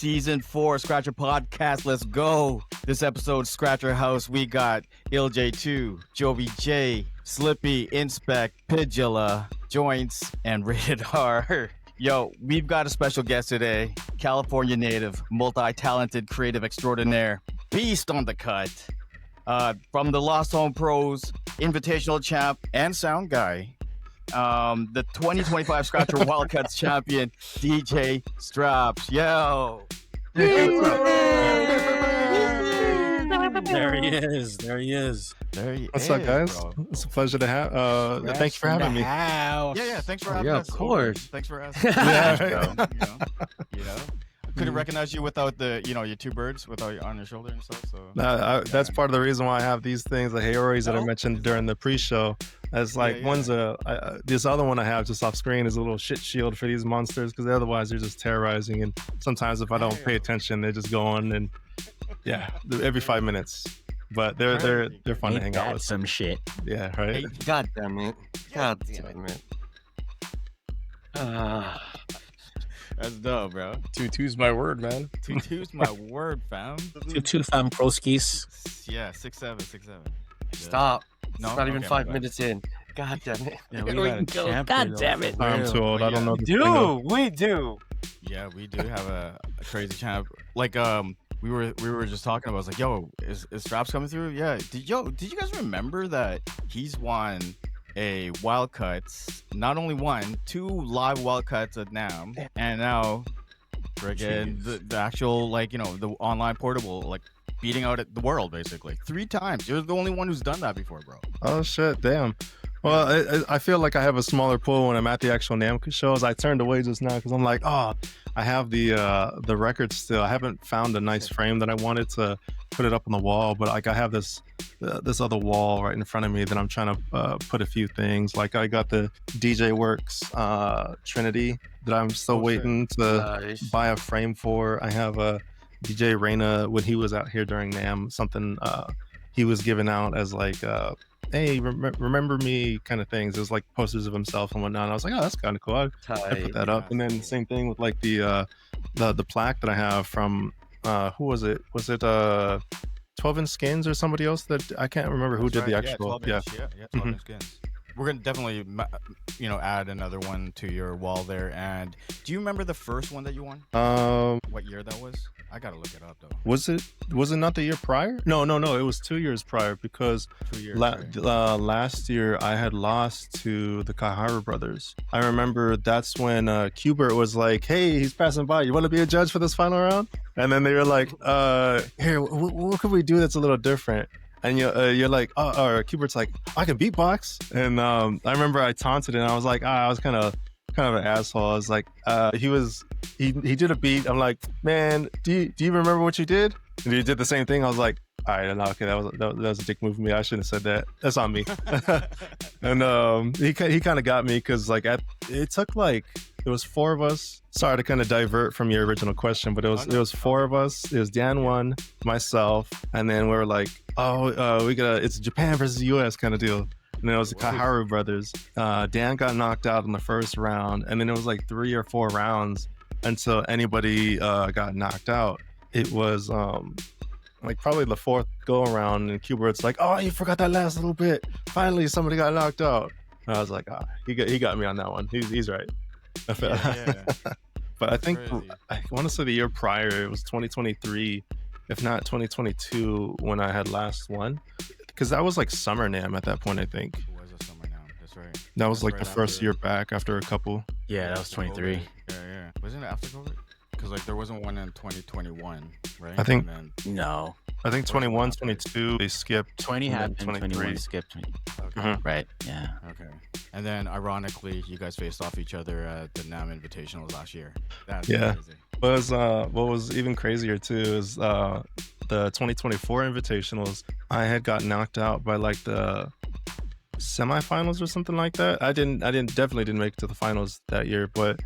Season 4 Skratcher Podcast. Let's go. This episode, Skratcher House, we got LJ2, Jovie J, Slippee, Inspekt, PJilla, Jointz, and Rayted-R. Yo, we've got a special guest today. California native, multi-talented, creative extraordinaire, beast on the cut. From the Lost Home Pros, Invitational champ, and sound guy. The 2025 Skratcher Wildcats champion, DJ Straps. Yo. There he is. What's up, guys? Bro. It's a pleasure to have. Thank you for having me. Yeah. Thanks for having us. Of course. Thanks for asking. Yeah. You know. Couldn't recognize you without the, your two birds on your shoulder and stuff. So That's part of the reason why I have these things, the Hayoris that I mentioned during the pre-show. As like one's this other one I have just off screen is a little shit shield for these monsters because otherwise they're just terrorizing. And sometimes if I don't pay attention, they just go on and every 5 minutes. But they're fun to hang out with. Some shit. Yeah, right. Hey, God damn it. that's dope, bro. Tutu's my word, man. Tutu's my word, fam. Tutu fam broskies. Yeah, 6'7". Stop. No? It's not even Okay, 5 minutes in. God damn it. Yeah, we got a champion. God damn it. I'm too old. I don't know. We do. Yeah, we do have a crazy champ. Like we were just talking about. I was like, yo, is Straps coming through? Yeah. Did you guys remember that he's won a wild cuts? Not only one, 2 live wild cuts at NAM, and now friggin' the actual the online portable beating out the world basically 3 times. You're the only one who's done that before, bro. Oh shit, damn. Well, I feel like I have a smaller pool when I'm at the actual NAM shows. I turned away just now because I'm like, I have the record still. I haven't found a nice frame that I wanted to put it up on the wall, but I have this other wall right in front of me that I'm trying to put a few things. Like I got the DJ Works Trinity that I'm still waiting to buy a frame for. I have a DJ Reyna when he was out here during NAM, something he was giving out as hey, remember me kind of things. It was like posters of himself and whatnot. And I was like, oh, that's kind of cool. I put that up. And then same thing with the plaque that I have from who was it? Was it 12-inch Skins or somebody else that I can't remember who did the actual? 12-inch Skins. We're gonna definitely add another one to your wall there. And do you remember the first one that you won? What year that was? I gotta look it up though. Was it not the year prior? No. It was 2 years prior because 2 years. Last year I had lost to the Kaharu brothers. I remember that's when Qbert was like, "Hey, he's passing by. You want to be a judge for this final round?" And then they were like, "Here, what could we do that's a little different?" And you're like, or Qbert's like, "I can beatbox." And I remember I taunted it and I was like, I was kind of an asshole. I was like, he did a beat. I'm like, "Man, do you remember what you did?" And he did the same thing. I was like, all right, no, okay, that was a dick move for me. I shouldn't have said that. That's on me. And he kind of got me because it took it was 4 of us. Sorry to kind of divert from your original question, but it was 4 of us. It was Dan 1, myself, and then we were like, it's Japan versus US kind of deal. And it was the Kaharu brothers. Dan got knocked out in the first round, and then it was 3 or 4 rounds until anybody got knocked out. It was probably the 4th go around, and Qbert's like, "Oh, you forgot that last little bit. Finally, somebody got knocked out." And I was like, he got me on that one. He's right. Yeah. But I think I want to say the year prior, it was 2023, if not 2022, when I had last won. Because that was summer NAM at that point, I think. It was a summer NAM. That's right. That was the first year back after a couple. Yeah, that was 23. Yeah. Wasn't it after COVID? Because there wasn't one in 2021, right? I think no. I think 21, 22 they skipped. 20 happened, 21 skipped. 20. Okay. Right. Yeah. Okay. And then ironically, you guys faced off each other at the NAM Invitationals last year. That's crazy. What was even crazier too is the 2024 Invitationals. I had got knocked out by the semifinals or something like that. I definitely didn't make it to the finals that year, but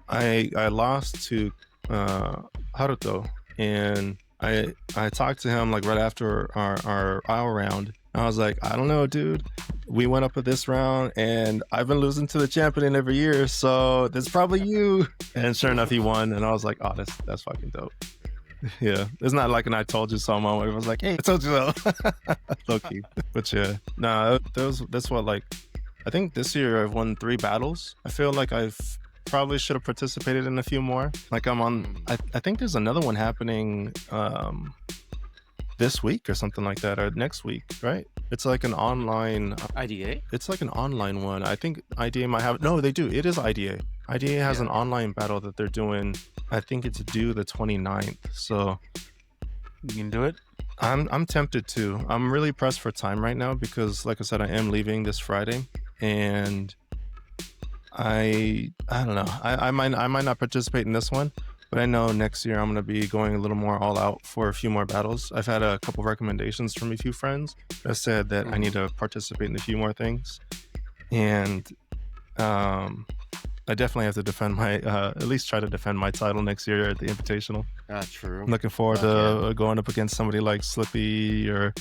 I lost to Haruto, and I talked to him right after our round. I was like, I don't know, dude. we went up at this round, and I've been losing to the champion every year, so that's probably you. And sure enough, he won, and I was like, oh, that's fucking dope. Yeah, it's not like an I told you so moment. It was like, hey, I told you so. Low key. But yeah, nah, that's what, like, I think this year I've won 3 battles. I feel like I've probably should have participated in a few more. Like I'm on, I think there's another one happening this week or something like that, or next week, right? It's like an online IDA. It's like an online one. I think IDA might have. No, they do. It is IDA. IDA has an online battle that they're doing. I think it's due the 29th. So You can do it. I'm tempted to. I'm really pressed for time right now because, like I said, I am leaving this Friday, and I don't know. I might not participate in this one, but I know next year I'm going to be going a little more all out for a few more battles. I've had a couple recommendations from a few friends that said that I need to participate in a few more things, and I definitely have to defend my at least try to defend my title next year at the Invitational. True. I'm looking forward to going up against somebody like Slippee or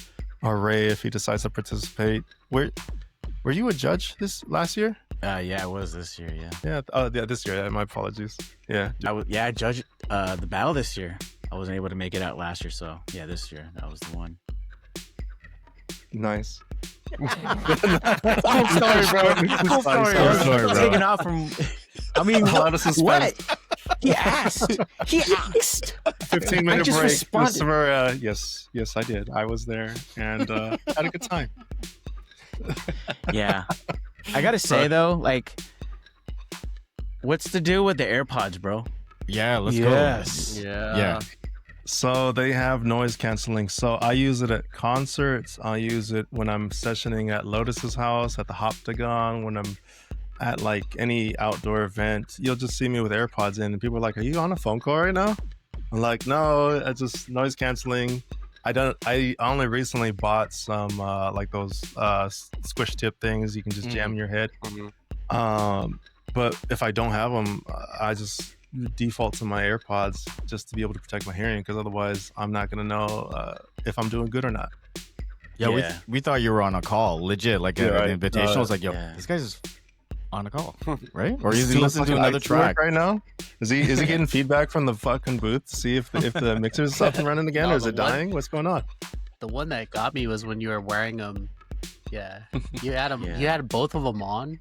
Ray if he decides to participate. Were you a judge this last year? Yeah, I was this year. Yeah. Yeah. Yeah. This year. My apologies. Yeah. I judged the battle this year. I wasn't able to make it out last year, so yeah, this year that was the one. Nice. Cool story, bro. Cool story, bro. Taking off from. I mean, a lot of suspense. What? He asked. 15-minute just break. responded. Yes, I did. I was there and had a good time. Yeah. I gotta say though, like, what's the deal with the AirPods, bro? Yeah, let's Yes. go. Yeah. So they have noise canceling. So I use it at concerts. I use it when I'm sessioning at Lotus's house, at the Hoptagon, when I'm at like any outdoor event. You'll just see me with AirPods in, and people are like, "Are you on a phone call right now?" I'm like, "No, it's just noise canceling." I only recently bought some like those squish tip things you can just jam in your head. But if I don't have them, I just default to my AirPods just to be able to protect my hearing, because otherwise I'm not gonna know if I'm doing good or not. Yeah. We thought you were on a call, legit, like an invitation. I was like, yo, yeah. this guy's just on a call, right? Or is he listening to another track right now? Is he getting feedback from the fucking booth to see if the mixer's up and running again, or is it dying? What's going on? The one that got me was when you were wearing them. Yeah, you had them. You had both of them on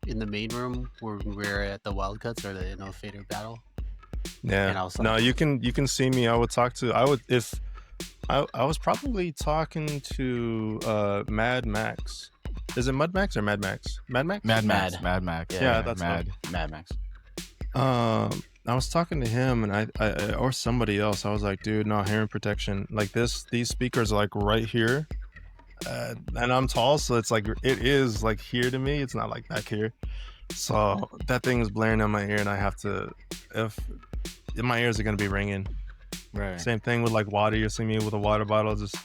in the main room where we were at the Wildcats or the Fader battle. Yeah. And I was like, no, you can see me. I was probably talking to Mad Max. Is it Mud Max or Mad Max? Mad Max? Mad Max. Yeah, that's Mad Max. I was talking to him and I or somebody else. I was like, dude, no, hearing protection. Like these speakers are like right here. And I'm tall, so it's like it is like here to me. It's not like back here. So that thing is blaring in my ear, and I have to if my ears are gonna be ringing. Right. Same thing with like water. You'll see me with a water bottle, just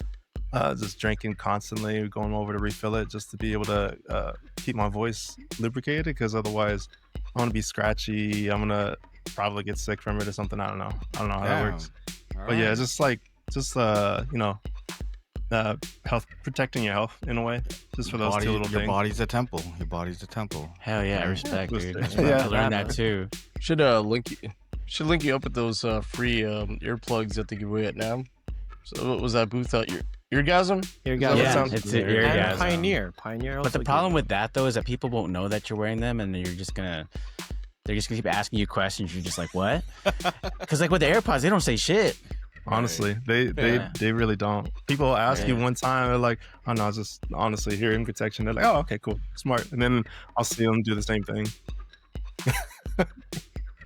drinking constantly, going over to refill it just to be able to keep my voice lubricated, because otherwise I'm gonna be scratchy. I'm gonna probably get sick from it or something. I don't know how that works. But yeah, health, protecting your health in a way, just for those two little things. Your body's a temple. Hell yeah, I respect, dude. Yeah. I learned that too. Should link you up with those free earplugs that they give away at now. So what was that booth out? Eargasm? Eargasm. Yeah, it's an Eargasm. Pioneer. But the problem with that though is that people won't know that you're wearing them, and they're just gonna keep asking you questions. You're just like, what? Because like with the AirPods, they don't say shit. Honestly, they really don't. People ask you one time, they're like, "Oh no, it's just honestly hearing protection." They're like, "Oh, okay, cool, smart." And then I'll see them do the same thing.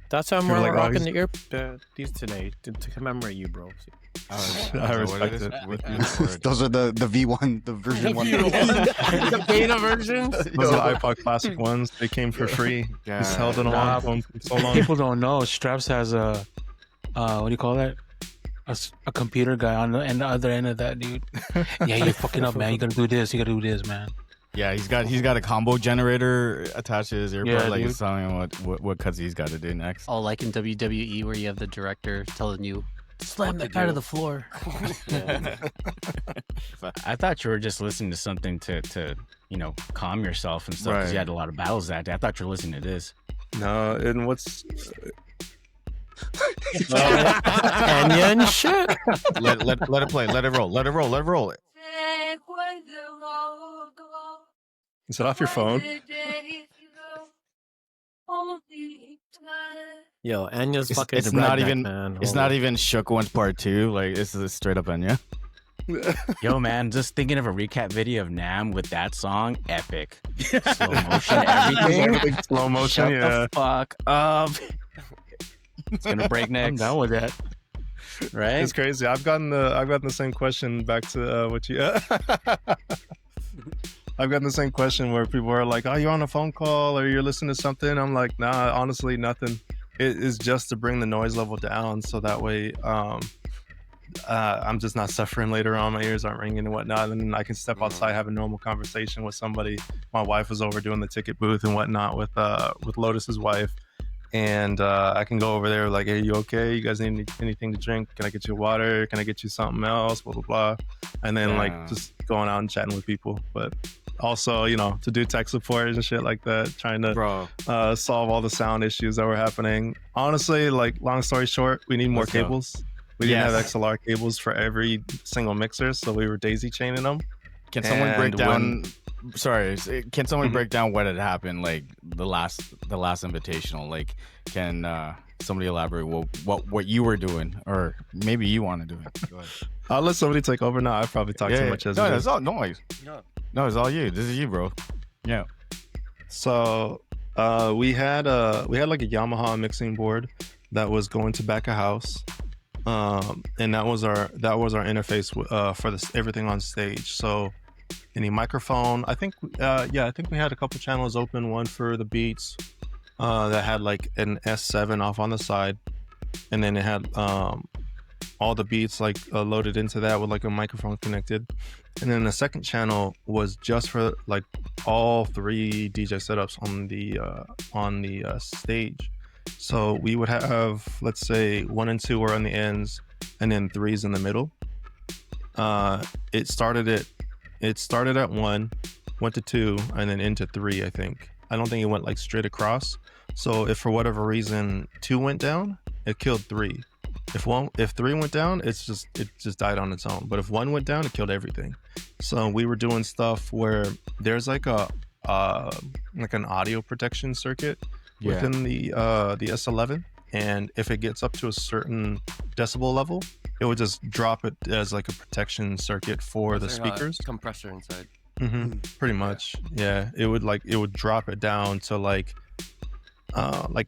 That's how I'm You're like, rocking these today to commemorate you, bro. I respect it. Those are the V1, the version 1. The beta versions. Those are the iPod Classic ones. They came for free. Just held it on for so long. People don't know. Straps has a what do you call that? A computer guy on the other end of that, dude. Yeah, you're fucking up, man. You gotta do this. You gotta do this, man. Yeah, he's got a combo generator attached to his earbud. Yeah, like dude. he's telling him what cuts he's got to do next. Oh, like in WWE where you have the director telling you, slam that guy to the floor. I thought you were just listening to something to calm yourself and stuff because you had a lot of battles that day. I thought you were listening to this. No, and what's Enya and shit. Let it play. Let it roll. Let it roll. Let it roll. is it off your phone? Yo, Enya's It's, fucking. it's not redneck, even. Man. It's Hold not on. even Shook Ones Part 2. Like this is a straight up Enya. Yo, man, just thinking of a recap video of Nam with that song, epic. Slow motion, everything. Everything slow motion. Shut Yeah. the fuck up. It's gonna break I'm next, down with that. right? It's crazy. I've gotten the same question back to what you. I've gotten the same question where people are like, "Oh, you're on a phone call or you're listening to something." I'm like, "Nah, honestly, nothing. It is just to bring the noise level down, so that way, I'm just not suffering later on. My ears aren't ringing and whatnot, and then I can step outside, have a normal conversation with somebody. My wife was over doing the ticket booth and whatnot with Lotus's wife." And I can go over there like, "Hey, you okay? You guys need anything to drink? Can I get you water? Can I get you something else? Blah, blah, blah." And then like just going out and chatting with people. But also, to do tech support and shit like that, trying to solve all the sound issues that were happening. Honestly, like long story short, we need more Let's go. cables. We didn't have XLR cables for every single mixer, so we were daisy chaining them. Can someone break And down? Sorry, can someone break down what had happened? Like the last invitational. Like, can somebody elaborate what you were doing, or maybe you want to do it? Go ahead. I'll let somebody take over now. I probably talked too much as no, it it's is. all noise. No, it's all you. This is you, bro. Yeah. So we had like a Yamaha mixing board that was going to back a house, and that was our interface for everything on stage. So any microphone, I think we had a couple channels open. One for the beats that had like an S7 off on the side, and then it had all the beats like loaded into that with like a microphone connected. And then the second channel was just for like all three DJ setups on the stage. So we would have, let's say 1 and 2 were on the ends, and then 3's in the middle. It started at 1, went to 2, and then into 3. I think. I don't think it went like straight across. So if for whatever reason 2 went down, it killed 3. If 3 went down, it just died on its own. But if 1 went down, it killed everything. So we were doing stuff where there's like an audio protection circuit within the S11, and if it gets up to a certain decibel level, it would just drop it as like a protection circuit for the speakers. Compressor inside. Pretty much, yeah. It would drop it down to like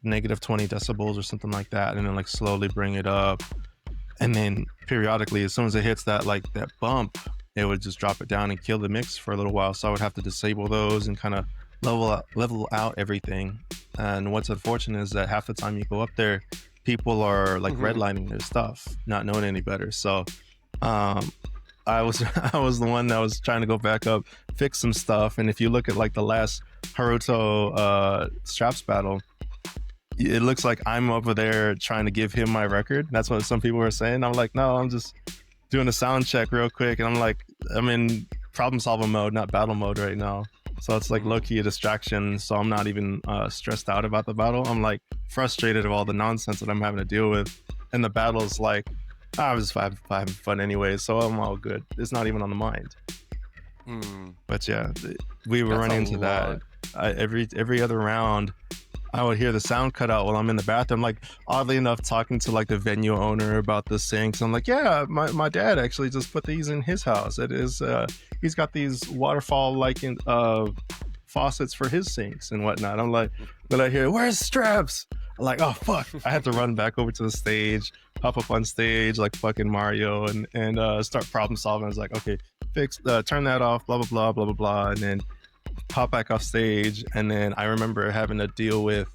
negative 20 decibels or something like that, and then like slowly bring it up, and then periodically, as soon as it hits that bump, it would just drop it down and kill the mix for a little while. So I would have to disable those and kind of level out everything. And what's unfortunate is that half the time you go up there, people are like redlining their stuff, not knowing any better. So I was the one that was trying to go back up, fix some stuff. And if you look at like the last Haruto Straps battle, it looks like I'm over there trying to give him my record. That's what some people were saying. I'm like, no, I'm just doing a sound check real quick. And I'm in problem solving mode, not battle mode right now. So it's like low-key a distraction. So I'm not even stressed out about the battle. I'm like frustrated of all the nonsense that I'm having to deal with. And the battle's like, I was just having fun anyway. So I'm all good. It's not even on the mind. But yeah, we were running into that. Every other round, I would hear the sound cut out while I'm in the bathroom. Like, oddly enough, talking to like the venue owner about the sinks. I'm like, yeah, my dad actually just put these in his house. It is he's got these waterfall like faucets for his sinks and whatnot. I'm like, but I hear, where's Straps? I'm like, oh fuck! I had to run back over to the stage, hop up on stage like fucking Mario, and start problem solving. I was like, okay, turn that off, blah blah blah blah blah blah, and then pop back off stage. And then I remember having to deal with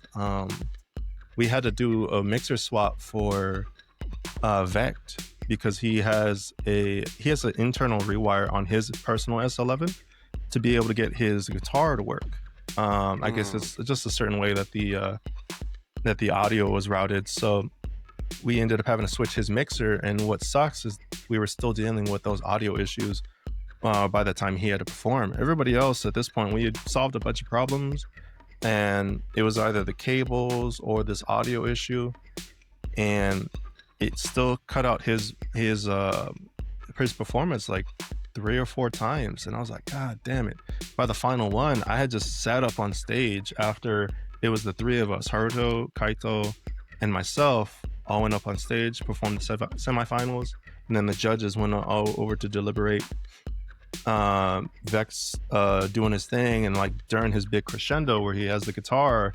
we had to do a mixer swap for Vect, because he has an internal rewire on his personal S11 to be able to get his guitar to work. I guess it's just a certain way that the audio was routed. So we ended up having to switch his mixer, and what sucks is we were still dealing with those audio issues by the time he had to perform. Everybody else at this point, we had solved a bunch of problems, and it was either the cables or this audio issue, and it still cut out his performance like 3 or 4 times. And I was like, God damn it. By the final one, I had just sat up on stage after it was the 3 of us, Haruto, Kaito, and myself, all went up on stage, performed the semifinals, and then the judges went all over to deliberate. Vex doing his thing, and like during his big crescendo where he has the guitar,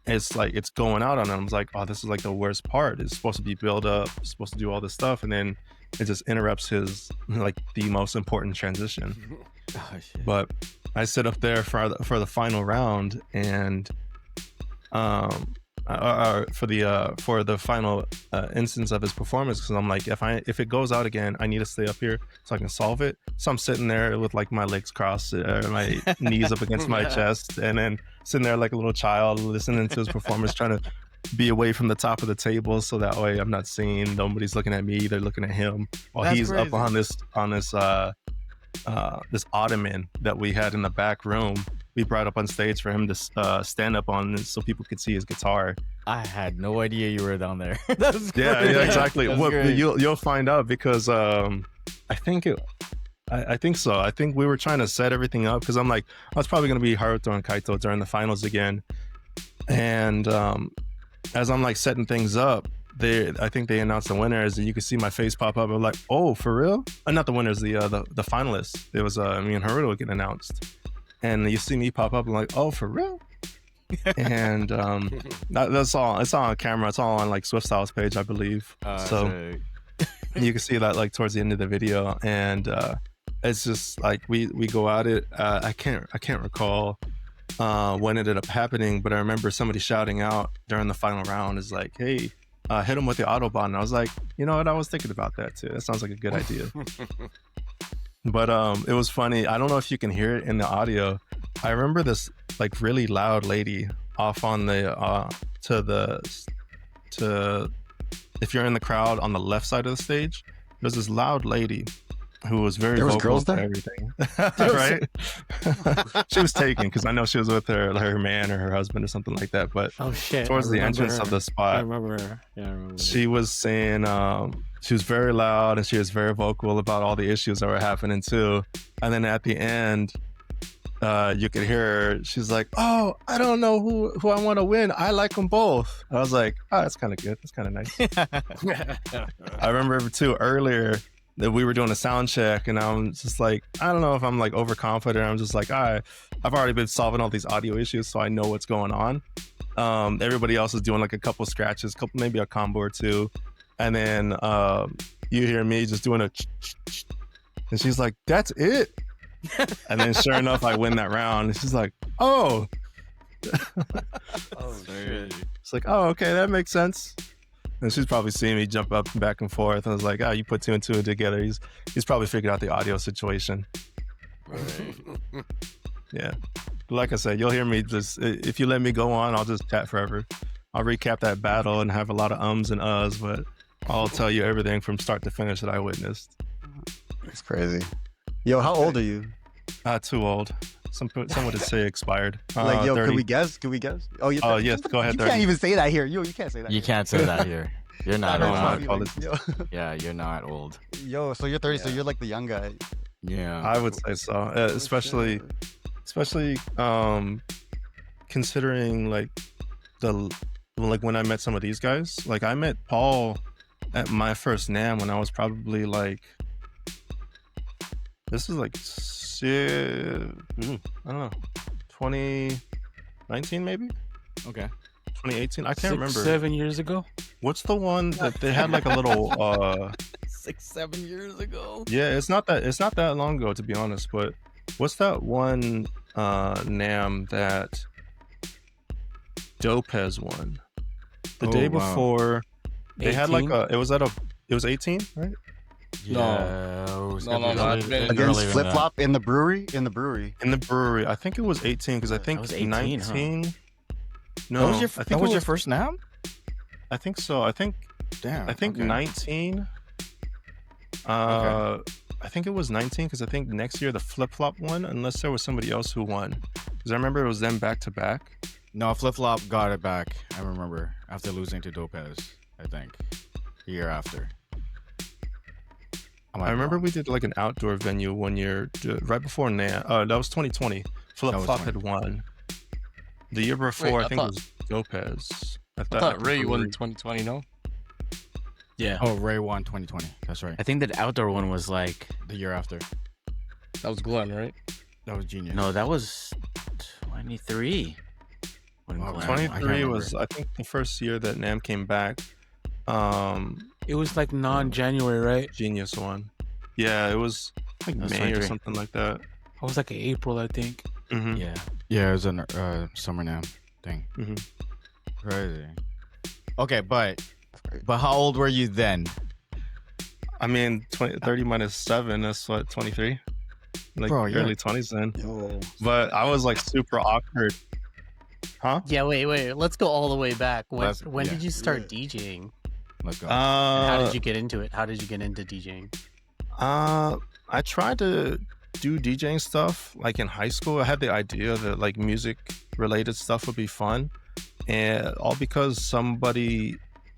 it's like it's going out on him. I was like, oh, this is like the worst part. It's supposed to be build up, it's supposed to do all this stuff, and then it just interrupts his like the most important transition. Oh, shit. But I sit up there for the final round, and for the final instance of his performance, because I'm like, if it goes out again, I need to stay up here so I can solve it. So I'm sitting there with like my legs crossed, my knees up against my chest, and then sitting there like a little child listening to his performance, trying to be away from the top of the table so that way I'm not seen. Nobody's looking at me; they're looking at him while That's he's crazy. up on this ottoman that we had in the back room. We brought up on stage for him to stand up on so people could see his guitar. I had no idea you were down there. That's Yeah, great. exactly. That's Well, great. you'll find out because I think so. I think we were trying to set everything up because I'm like, I was probably going to be Haruto and Kaito during the finals again. And as I'm like setting things up, I think they announced the winners, and you could see my face pop up. I'm like, oh, for real? Not the winners, the finalists. It was me and Haruto getting announced. And you see me pop up, and like, oh, for real? And that's all. It's all on camera. It's all on like Swift Styles page, I believe. So you can see that like towards the end of the video, and it's just like we go at it. I can't recall when it ended up happening, but I remember somebody shouting out during the final round is like, hey, hit him with the Autobahn. And I was like, you know what? I was thinking about that too. That sounds like a good idea. But it was funny. I don't know if you can hear it in the audio. I remember this like really loud lady off on the if you're in the crowd on the left side of the stage, there's this loud lady who was very There was vocal girls about there? everything. Right? She was taken because I know she was with her man or her husband or something like that. But Oh shit! towards I the remember entrance her. of the I spot, remember her. Yeah, I remember. she was saying she was very loud and she was very vocal about all the issues that were happening too. And then at the end, you could hear her. She's like, "Oh, I don't know who I want to win. I like them both." I was like, "Oh, that's kind of good. That's kind of nice." I remember too earlier that we were doing a sound check, and I'm just like, I don't know if I'm like overconfident. I'm just like, I've already been solving all these audio issues, so I know what's going on. Everybody else is doing like a couple scratches, maybe a combo or two, and then you hear me just doing a and she's like, "That's it." And then sure enough, I win that round. And she's like, "Oh." Oh shit. It's like, "Oh, okay, that makes sense." And she's probably seeing me jump up and back and forth. I was like, "Oh, you put 2 and 2 together." He's probably figured out the audio situation. Right. Yeah. Like I said, you'll hear me just, if you let me go on, I'll just chat forever. I'll recap that battle and have a lot of ums and uhs, but I'll tell you everything from start to finish that I witnessed. It's crazy. Yo, how old are you? Too old. Some would say expired. Like, yo, 30. can we guess? Can we guess? Oh, you're Oh, yes, go ahead, You 30. can't even say that here. Yo, you can't say that. You here. can't say that here. You're not No, old. my Yo, apologies. Yeah, you're not old. Yo, so you're 30, so Yeah. you're like the young guy. Yeah. I would say so. Especially considering like when I met some of these guys. Like I met Paul at my first NAMM when I was probably like, this is like I don't know, 2019 maybe, Okay. 2018. I can't 6, remember. 7 years ago. What's the one that they had like a little 6-7 years ago. yeah, it's not that long ago, to be honest, but what's that one NAMM that Dope has won? The Oh, day wow. before they had like 18? it was 18, right? Yeah. No, it's been- Against Flip Flop in the brewery. In the brewery. In the brewery. I think it was 18 because I think was 18, 19. No, That was your, I think that it was your first NAMM? I think so. I think Damn. I think okay. 19. Okay. I think it was 19 because I think next year the flip flop won, unless there was somebody else who won. Because I remember it was them back to back. No, Flip Flop got it back. I remember after losing to Lopez. I think the year after. I remember we did like an outdoor venue one year right before that was 2020. Flip Flop had won. The year before, I think it was Lopez. I thought Ray won 2020, no? Yeah. Oh, Ray won 2020. That's right. I think that outdoor one was like The year after. That was Glenn, right? That was Genius. no, that was 23. When Wow, Glenn- 23 I was, I think, the first year that Nam came back. It was like non-January, right? Genius one. Yeah, it was like That was May 23. or something like that. I was like April, I think. Mm-hmm. Yeah. Yeah, it was a summer Nam thing. Mm-hmm. Crazy. Okay, but how old were you then? I mean, 30 minus 7, that's what, 23? Like Bro, yeah. early 20s then. Yo. But I was like super awkward. Huh? Yeah, wait. Let's go all the way back. When Yeah. did you start DJing? Let's go. And how Uh, did you get into it? How did you get into DJing? I tried to do DJing stuff like in high school. I had the idea that like music related stuff would be fun, and all because somebody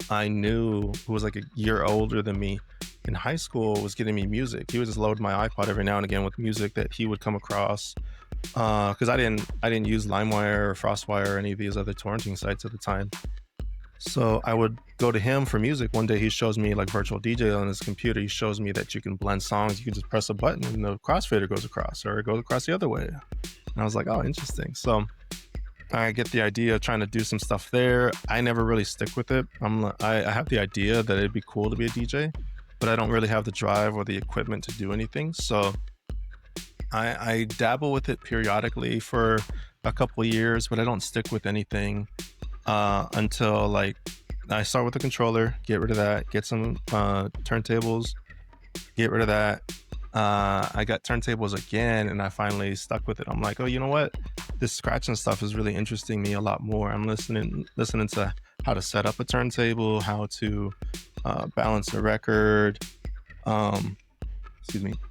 I knew who was like a year older than me in high school was getting me music. He would just load my iPod every now and again with music that he would come across. Because I didn't use LimeWire or FrostWire or any of these other torrenting sites at the time. So I would go to him for music. One day he shows me like virtual DJ on his computer. He shows me that you can blend songs. You can just press a button and the crossfader goes across, or it goes across the other way. And I was like, oh, interesting. So I get the idea of trying to do some stuff there. I never really stick with it. I have the idea that it'd be cool to be a DJ, but I don't really have the drive or the equipment to do anything. So I dabble with it periodically for a couple of years, but I don't stick with anything until like I start with the controller, get rid of that, get some turntables, get rid of that. I got turntables again, and I finally stuck with it. I'm like, oh, you know what? This scratching stuff is really interesting me a lot more. I'm listening to how to set up a turntable, how to balance a record,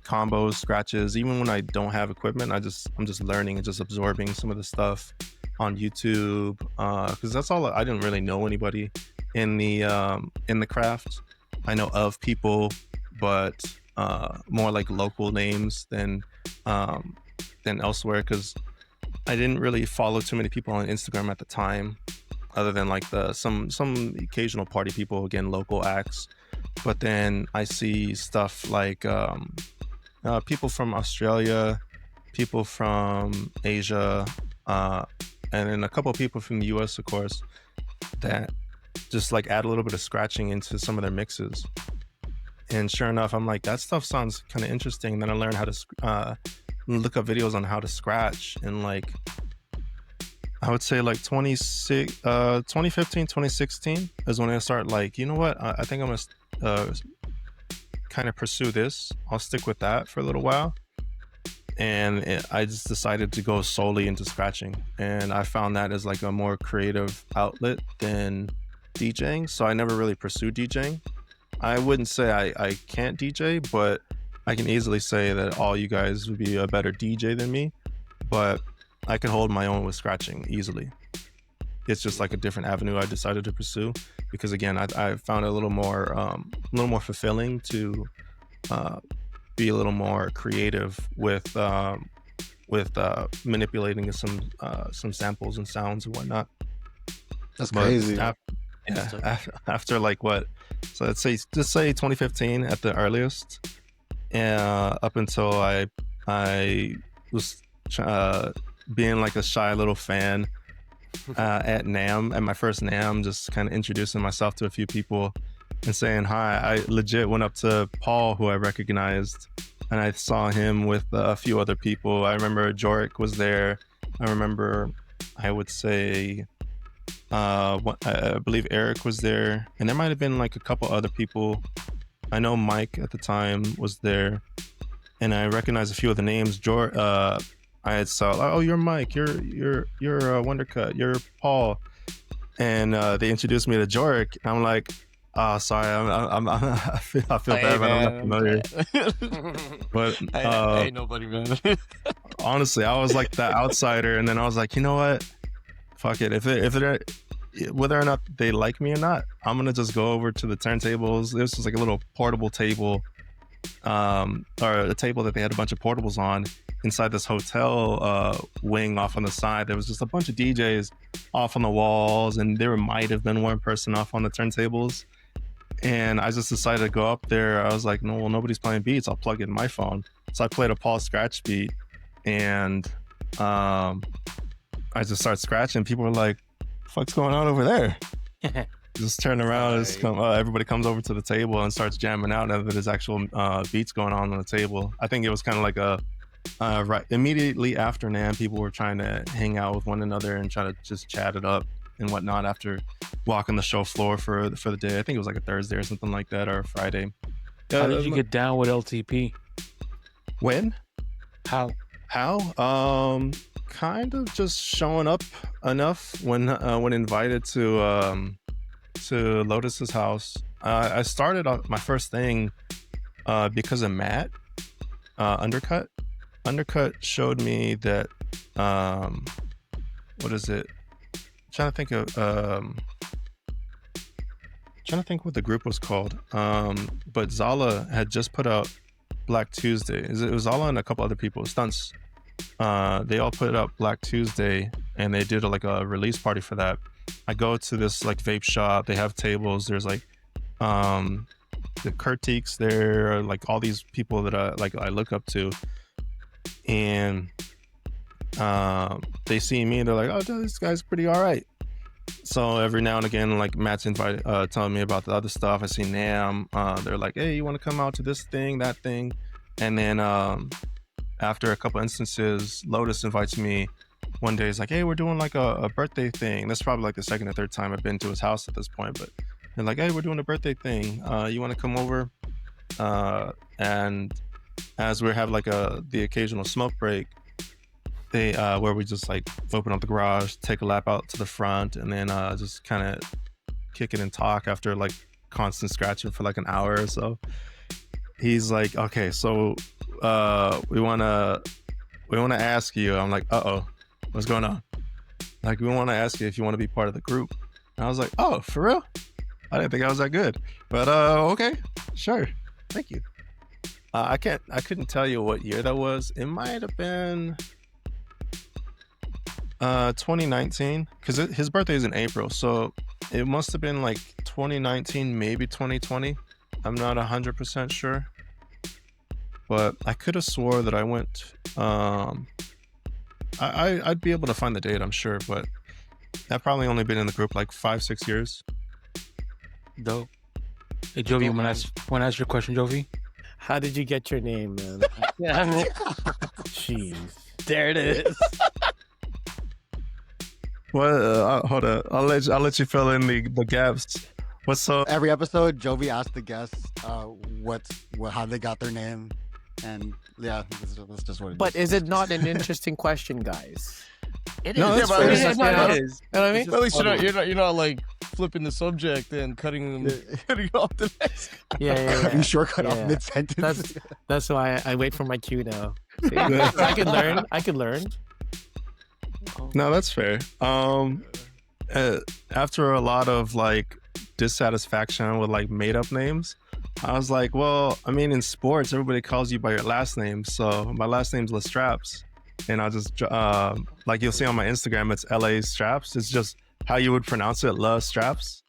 combos, scratches. Even when I don't have equipment, I'm just learning and just absorbing some of the stuff on YouTube, because that's all. I didn't really know anybody in the craft. I know of people, but more like local names than elsewhere, because I didn't really follow too many people on Instagram at the time, other than like some occasional party people, again, local acts. But then I see stuff like people from Australia, people from Asia, and then a couple of people from the US, of course, that just like add a little bit of scratching into some of their mixes. And sure enough, I'm like, that stuff sounds kind of interesting. Then I learned how to look up videos on how to scratch. And like, I would say like 2015, 2016 is when I start like, you know what? I think I'm going to kind of pursue this. I'll stick with that for a little while. And I just decided to go solely into scratching. And I found that as like a more creative outlet than DJing. So I never really pursued DJing. I wouldn't say I can't DJ, but I can easily say that all you guys would be a better DJ than me. But I could hold my own with scratching easily. It's just like a different avenue I decided to pursue, because again, I found it a little more fulfilling to be a little more creative with manipulating some samples and sounds and whatnot. That's But crazy. After like what? So let's say 2015 at the earliest, up until I was being like a shy little fan at NAMM, at my first NAMM, just kind of introducing myself to a few people and saying hi. I legit went up to Paul, who I recognized, and I saw him with a few other people. I remember Jorik was there. I remember, I would say, I believe Eric was there, and there might have been like a couple other people. I know Mike at the time was there, and I recognized a few of the names. I had saw, oh, you're Mike, you're Wondercut, you're Paul, and they introduced me to Jorik. I'm like, Sorry, I feel bad, man. I'm not familiar. But I ain't nobody, man. honestly, I was like the outsider, and then I was like, you know what? Fuck it. If whether or not they like me or not, I'm gonna just go over to the turntables. This was like a little portable table, or a table that they had a bunch of portables on inside this hotel wing off on the side. There was just a bunch of DJs off on the walls, and there might have been one person off on the turntables. And I just decided to go up there. I was like, no, well, nobody's playing beats. I'll plug in my phone. So I played a Paul Skratch beat, and I just started scratching. People were like, "Fuck's going on over there?" Just turn around. Everybody comes over to the table and starts jamming out. Now that there's actual beats going on the table. I think it was kind of like right immediately after NAMM, people were trying to hang out with one another and try to just chat it up and whatnot after walking the show floor for the day. I think it was like a Thursday or something like that, or a Friday. How did you get down with LTP? When? How? Kind of just showing up enough when invited to Lotus's house. I started off my first thing because of Matt. Undercut showed me that what is it? Trying to think what the group was called. But Zala had just put out Black Tuesday. It was Zala and a couple other people, Stunts. They all put up Black Tuesday, and they did like a release party for that. I go to this like vape shop. They have tables. There's like the Kurtiques there, like all these people that I look up to, and they see me and they're like, "Oh, this guy's pretty all right." So every now and again, like Matt's telling me about the other stuff. I see NAMM. They're like, "Hey, you want to come out to this thing, that thing?" And then after a couple instances, Lotus invites me one day. He's like, "Hey, we're doing like a birthday thing." That's probably like the second or third time I've been to his house at this point. But they're like, "Hey, we're doing a birthday thing. You want to come over?" And as we have like the occasional smoke break, they where we just like open up the garage, take a lap out to the front, and then just kind of kick it and talk after like constant scratching for like an hour or so. He's like, "Okay, so we wanna ask you." I'm like, "Uh-oh, what's going on?" Like, "We want to ask you if you want to be part of the group." And I was like, "Oh, for real? I didn't think I was that good, but okay, sure, thank you." I couldn't tell you what year that was. It might have been 2019, because his birthday is in April, so it must have been like 2019, maybe 2020. I'm not 100% sure, but I could have swore that I went. I'd be able to find the date, I'm sure, but I've probably only been in the group like 5-6 years. Dope. Hey, Jovie, want to ask your question, Jovie? How did you get your name, man? Yeah. Jeez. There it is. Well, hold on. I'll let you fill in the gaps. What's so? Every episode, Jovie asked the guests how they got their name, and yeah, that's just what it is. But is it not an interesting question, guys? It No, is. that's fair. It It's is. not- It is. You know what I mean? At least you're not like flipping the subject and cutting off the next. Yeah. Cutting shortcut off Yeah. mid sentence. That's why I wait for my cue now. See? I can learn. No, that's fair. After a lot of like dissatisfaction with like made up names, I was like, well, I mean, in sports, everybody calls you by your last name. So my last name's Lestraps. And I'll just, like you'll see on my Instagram, it's LA Straps. It's just how you would pronounce it, La Straps.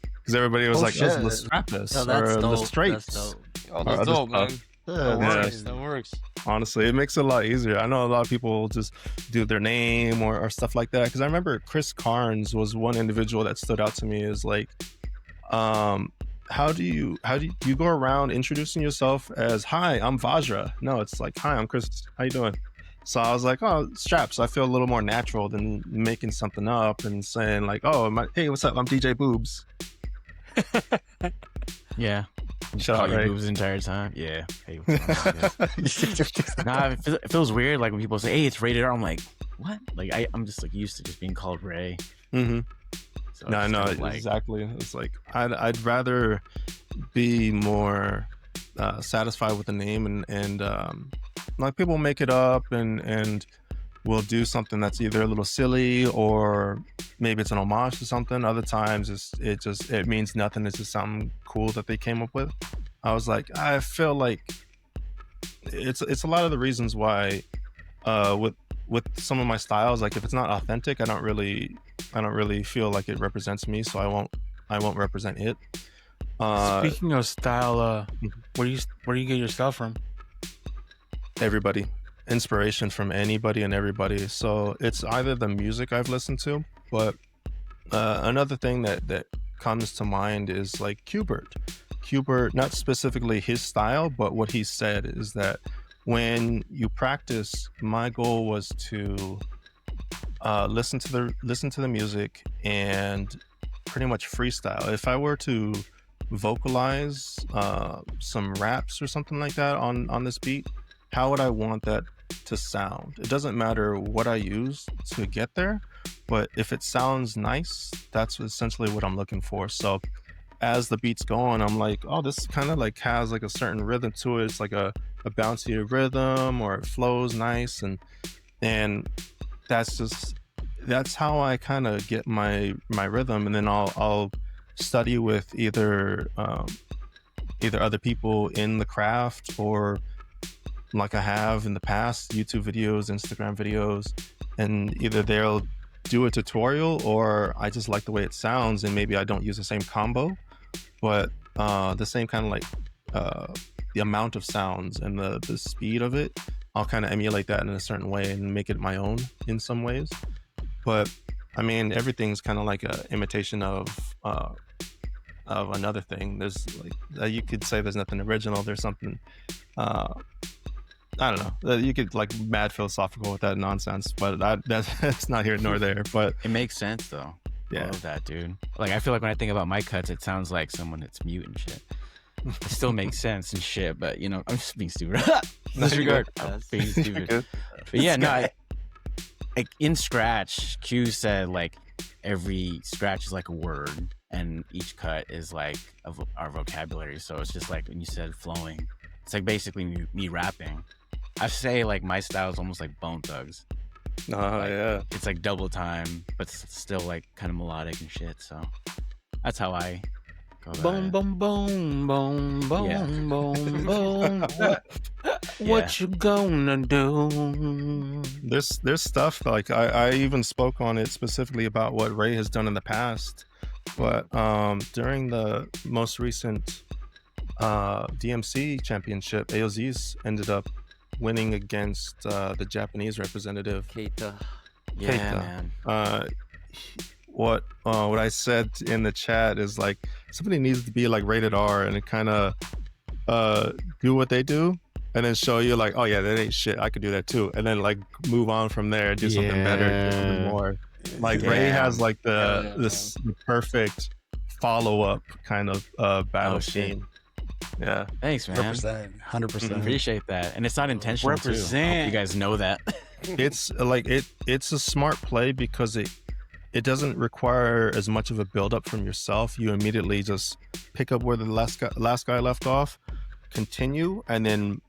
Because everybody was like, shit. oh, Lestraps No, that's or dope. Lestrapes. That's dope. Oh, Or that's other dope, man. stuff. That Yeah. works. That works. Honestly, it makes it a lot easier. I know a lot of people just do their name or stuff like that. Because I remember Chris Carnes was one individual that stood out to me as like, how do you go around introducing yourself as, "Hi, I'm Vajra"? No, it's like, "Hi, I'm Chris. How you doing?" So I was like, "Oh, Straps." I feel a little more natural than making something up and saying like, "Oh, hey, what's up? I'm DJ Boobs." Yeah. Shout Call out, your Ray. boobs the entire time. Yeah. Hey, what's up, guys? Nah, it feels weird. Like when people say, "Hey, it's Rayted-R," I'm like, "What?" Like I'm just like used to just being called Ray. Mm-hmm. So No, it's no, kind of like, exactly. It's like I'd rather be more satisfied with the name, and like people make it up and will do something that's either a little silly or maybe it's an homage to something. Other times it means nothing. It's just something cool that they came up with. I was like, I feel like it's a lot of the reasons why with some of my styles, like if it's not authentic, I don't really feel like it represents me, so I won't represent it. Speaking of style, where do you get your style from? Everybody, inspiration from anybody and everybody. So it's either the music I've listened to, but another thing that comes to mind is like Qbert, not specifically his style, but what he said is that when you practice, my goal was to listen to the music and pretty much freestyle. If I were to vocalize some raps or something like that on this beat, how would I want that to sound? It doesn't matter what I use to get there, but if it sounds nice, that's essentially what I'm looking for. So as the beat's going, I'm like, oh, this kind of like has like a certain rhythm to it. It's like a bouncy rhythm, or it flows nice, and that's how I kind of get my rhythm. And then I'll study with either other people in the craft, or like I have in the past, YouTube videos, Instagram videos, and either they'll do a tutorial, or I just like the way it sounds and maybe I don't use the same combo, but the same kind of like the amount of sounds and the speed of it, I'll kind of emulate that in a certain way and make it my own in some ways. But I mean, everything's kind of like a imitation of another thing. There's like you could say there's nothing original. There's something I don't know. You could like mad philosophical with that nonsense, but that's not here nor there. But it makes sense though. Yeah. I love that, dude. Like I feel like when I think about my cuts, it sounds like someone that's mute and shit. It still makes sense and shit, but you know, I'm just being stupid. Disregard. I'm being stupid. But yeah, no. Like in Skratch, Q said like every scratch is like a word, and each cut is like our vocabulary. So it's just like when you said flowing, it's like basically me rapping. I say like my style is almost like Bone Thugs. Oh like, yeah, it's like double time, but still like kind of melodic and shit. So that's how I go. Boom, boom, boom, boom, boom, boom, boom. What you gonna do? There's stuff like I even spoke on it specifically about what Ray has done in the past, but during the most recent DMC championship, AOZ's ended up winning against the Japanese representative Keita. Yeah, man. What I said in the chat is like somebody needs to be like Rayted-R and kind of do what they do, and then show you like, oh yeah, that ain't shit, I could do that too, and then like move on from there, do something better, do something more. Like Ray has like the perfect follow-up kind of battle scheme. Yeah, thanks, man. 100%. Appreciate that, and it's not intentional. Too. I hope you guys know that. It's like it's a smart play because it doesn't require as much of a build-up from yourself. You immediately just pick up where the last guy left off, continue, and then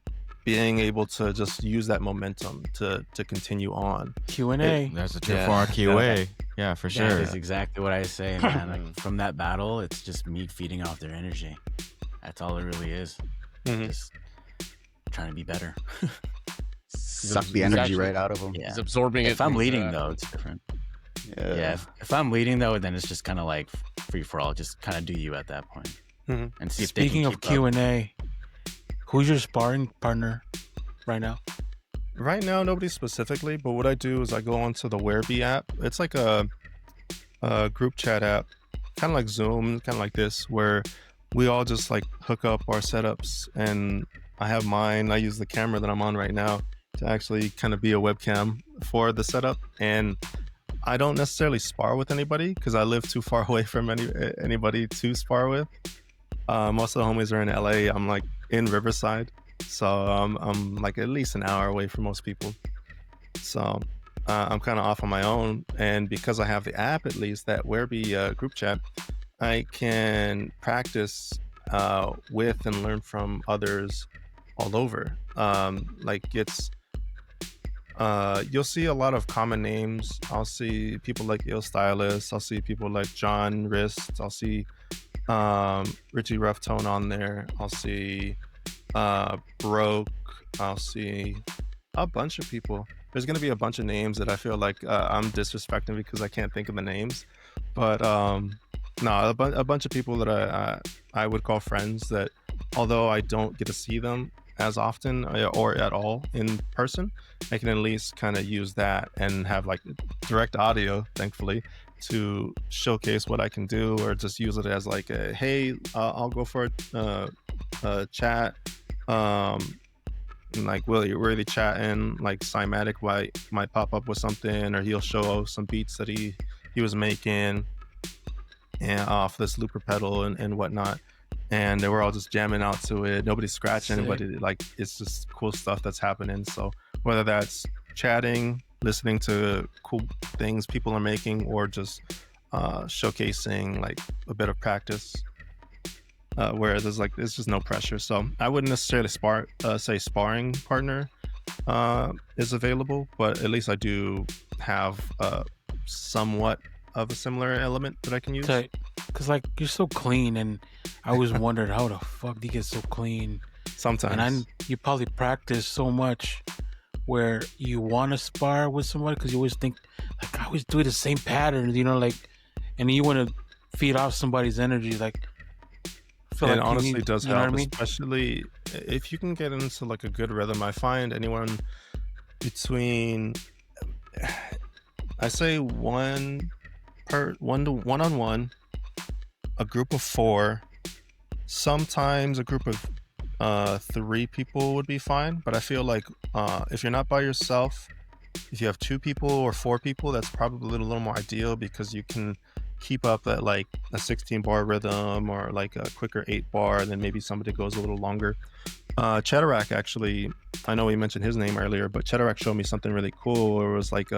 being able to just use that momentum to continue on. Q&A. That's a too far QA. Yeah, for sure. That is exactly what I say, man. Like, from that battle, it's just me feeding off their energy. That's all it really is. Just trying to be better. Suck the energy right out of them. Yeah. He's absorbing it. If I'm leading, though, it's different. Yeah. If I'm leading, though, then it's just kind of like free for all. Just kind of do you at that point. And see if they Speaking can of keep up. Q&A, who's your sparring partner right now? Right now, nobody specifically, but what I do is I go onto the Werebee app. It's like a group chat app, kind of like Zoom, kind of like this, where we all just like hook up our setups, and I have mine. I use the camera that I'm on right now to actually kind of be a webcam for the setup, and I don't necessarily spar with anybody because I live too far away from anybody to spar with. Most of the homies are in LA. I'm like in Riverside, so I'm like at least an hour away from most people. So I'm kind of off on my own, and because I have the app, at least that Whereby group chat, I can practice with and learn from others all over. Like it's you'll see a lot of common names. I'll see people like Il Stylist. I'll see people like John Wrist. I'll see Richie Rough Tone on there. I'll see Broke. I'll see a bunch of people. There's gonna be a bunch of names that I feel like I'm disrespecting because I can't think of the names. But no, a bunch of people that I would call friends that, although I don't get to see them as often or at all in person, I can at least kind of use that and have like direct audio, thankfully, to showcase what I can do, or just use it as like a, hey, I'll go for a chat. And like we're really chatting, like Cymatic might pop up with something, or he'll show some beats that he was making and off this looper pedal and whatnot, and they were all just jamming out to it. Nobody's scratching anybody. Like it's just cool stuff that's happening. So whether that's chatting, listening to cool things people are making, or just showcasing like a bit of practice, where there's just no pressure. So I wouldn't necessarily say sparring partner is available, but at least I do have somewhat of a similar element that I can use. Because like you're so clean, and I always wondered how the fuck do you get so clean Sometimes. And you probably practice so much where you want to spar with somebody because you always think like I always do the same patterns, you know, like, and you want to feed off somebody's energy, like. It honestly does help, especially if you can get into like a good rhythm. I find anyone between, I say one on one, a group of 4, sometimes a group of 3 people would be fine. But I feel like if you're not by yourself, if you have 2 people or 4 people, that's probably a little more ideal, because you can keep up at like a 16 bar rhythm, or like a quicker 8 bar, and then maybe somebody goes a little longer. Cheddarak, actually, I know we mentioned his name earlier, but Cheddarak showed me something really cool where it was like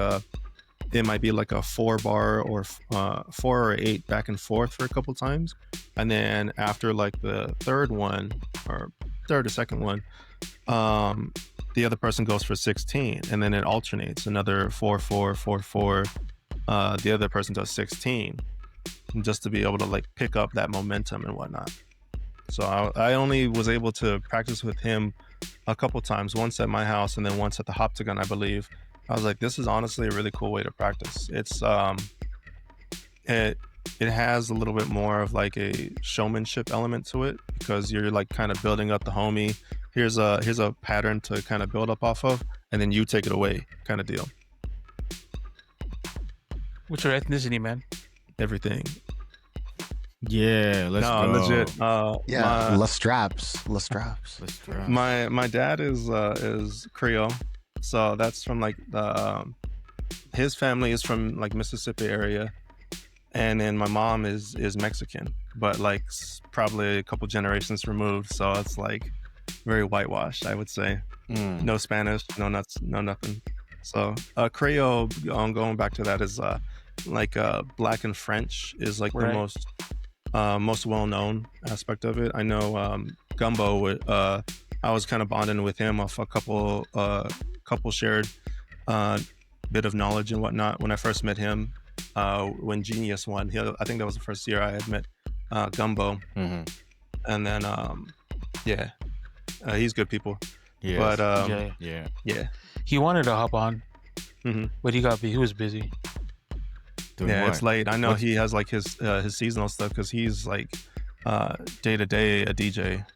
it might be like a 4 bar or 4 or 8 back and forth for a couple times, and then after like the third or second one, the other person goes for 16, and then it alternates, another 4 4 4 4. The other person does 16, just to be able to like pick up that momentum and whatnot. So I only was able to practice with him a couple times, once at my house and then once at the Hoptagon, I believe. I was like, this is honestly a really cool way to practice. It's it has a little bit more of like a showmanship element to it, because you're like kind of building up the homie. Here's a pattern to kind of build up off of, and then you take it away, kind of deal. What's your ethnicity, man? Everything. Yeah, let's go. Legit. La Straps. My dad is Creole, so that's from like his family is from like Mississippi area, and then my mom is Mexican, but like probably a couple generations removed, so it's like very whitewashed, I would say. No Spanish, no nuts, no nothing. So Creole, going back to that, is like Black and French is like the most well-known aspect of it. I know Gumbo, I was kind of bonding with him off a couple shared bit of knowledge and whatnot when I first met him, when Genius won. I think that was the first year I had met Gumbo. And then he's good people. Yes. But yeah, he wanted to hop on, but he was busy. It's late. I know he has like his seasonal stuff, because he's like day to day a DJ.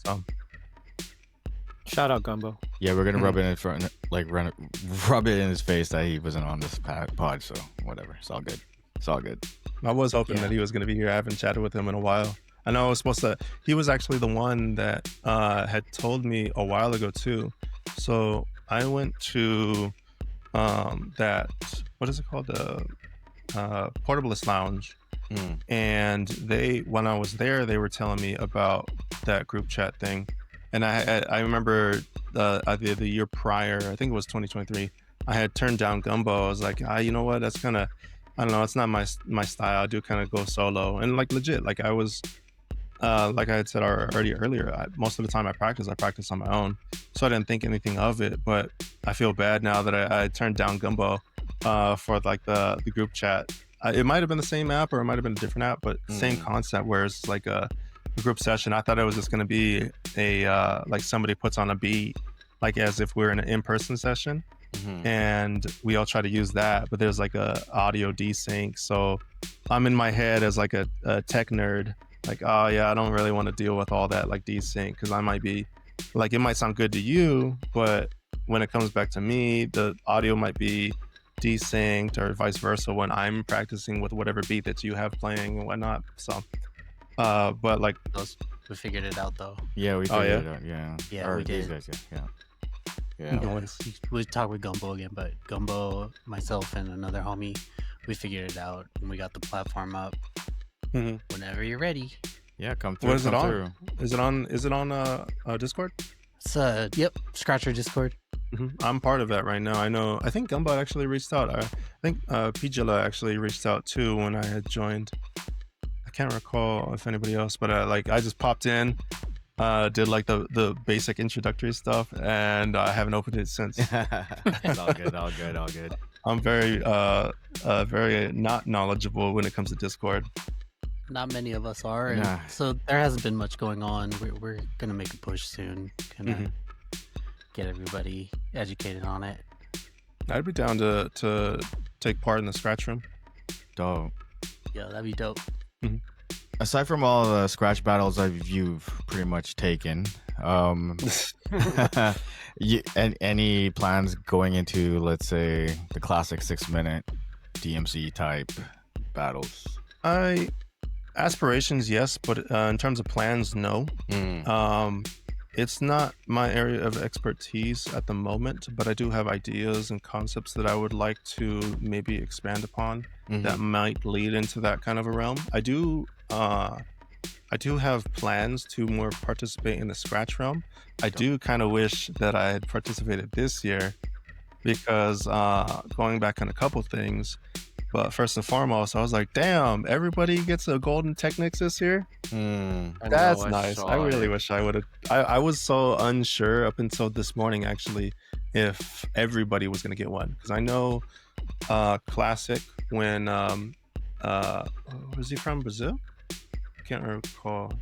So shout out Gumbo. Yeah, we're gonna rub it in front, like rub it in his face that he wasn't on this pod. So whatever, it's all good. I was hoping that he was gonna be here. I haven't chatted with him in a while. I know I was supposed to. He was actually the one that had told me a while ago too. So I went to that, what is it called, the Portablest Lounge, and when I was there, they were telling me about that group chat thing, and I remember the year prior, I think it was 2023, I had turned down Gumbo. I was like, you know what? That's kind of, I don't know. It's not my style. I do kind of go solo, and like legit, like I was, like I had said already earlier. Most of the time I practice on my own, so I didn't think anything of it. But I feel bad now that I turned down Gumbo for like the group chat. It might have been the same app or it might have been a different app, but same concept where it's like a group session. I thought it was just going to be a like somebody puts on a beat, like as if we're in an in-person session, and we all try to use that, but there's like a audio desync. So I'm in my head as like a tech nerd, like, oh yeah, I don't really want to deal with all that like desync, because I might be like, it might sound good to you, but when it comes back to me, the audio might be desynced or vice versa when I'm practicing with whatever beat that you have playing and whatnot. So but like we figured it out though. Yeah, we figured it out. Yeah, or we did. these guys, yeah. We talked with Gumbo again, but Gumbo, myself, and another homie, we figured it out and we got the platform up. Whenever you're ready. Yeah, come through. What is it on? Is it on Discord? It's yep, Skratcher Discord. I'm part of that right now. I think Gumbo actually reached out. I think PJilla actually reached out too when I had joined. I can't recall if anybody else, but I just popped in, did like the basic introductory stuff, and I haven't opened it since. It's all good. I'm very very not knowledgeable when it comes to Discord. Not many of us are, and so there hasn't been much going on. We're gonna make a push soon, get everybody educated on it. I'd be down to take part in the Skratch room. Dope. Yeah, that'd be dope. Aside from all the Skratch battles you've pretty much taken, any plans going into, let's say, the classic 6-minute DMC type battles? Aspirations, yes, but in terms of plans, no. It's not my area of expertise at the moment, but I do have ideas and concepts that I would like to maybe expand upon that might lead into that kind of a realm. I do have plans to more participate in the Skratch realm. I do kind of wish that I had participated this year, because going back on a couple things, but first and foremost, I was like, damn, everybody gets a golden Technics this year? That's nice. I really wish I would have. I was so unsure up until this morning, actually, if everybody was going to get one. Because I know Classic, when, was he from Brazil? I can't recall.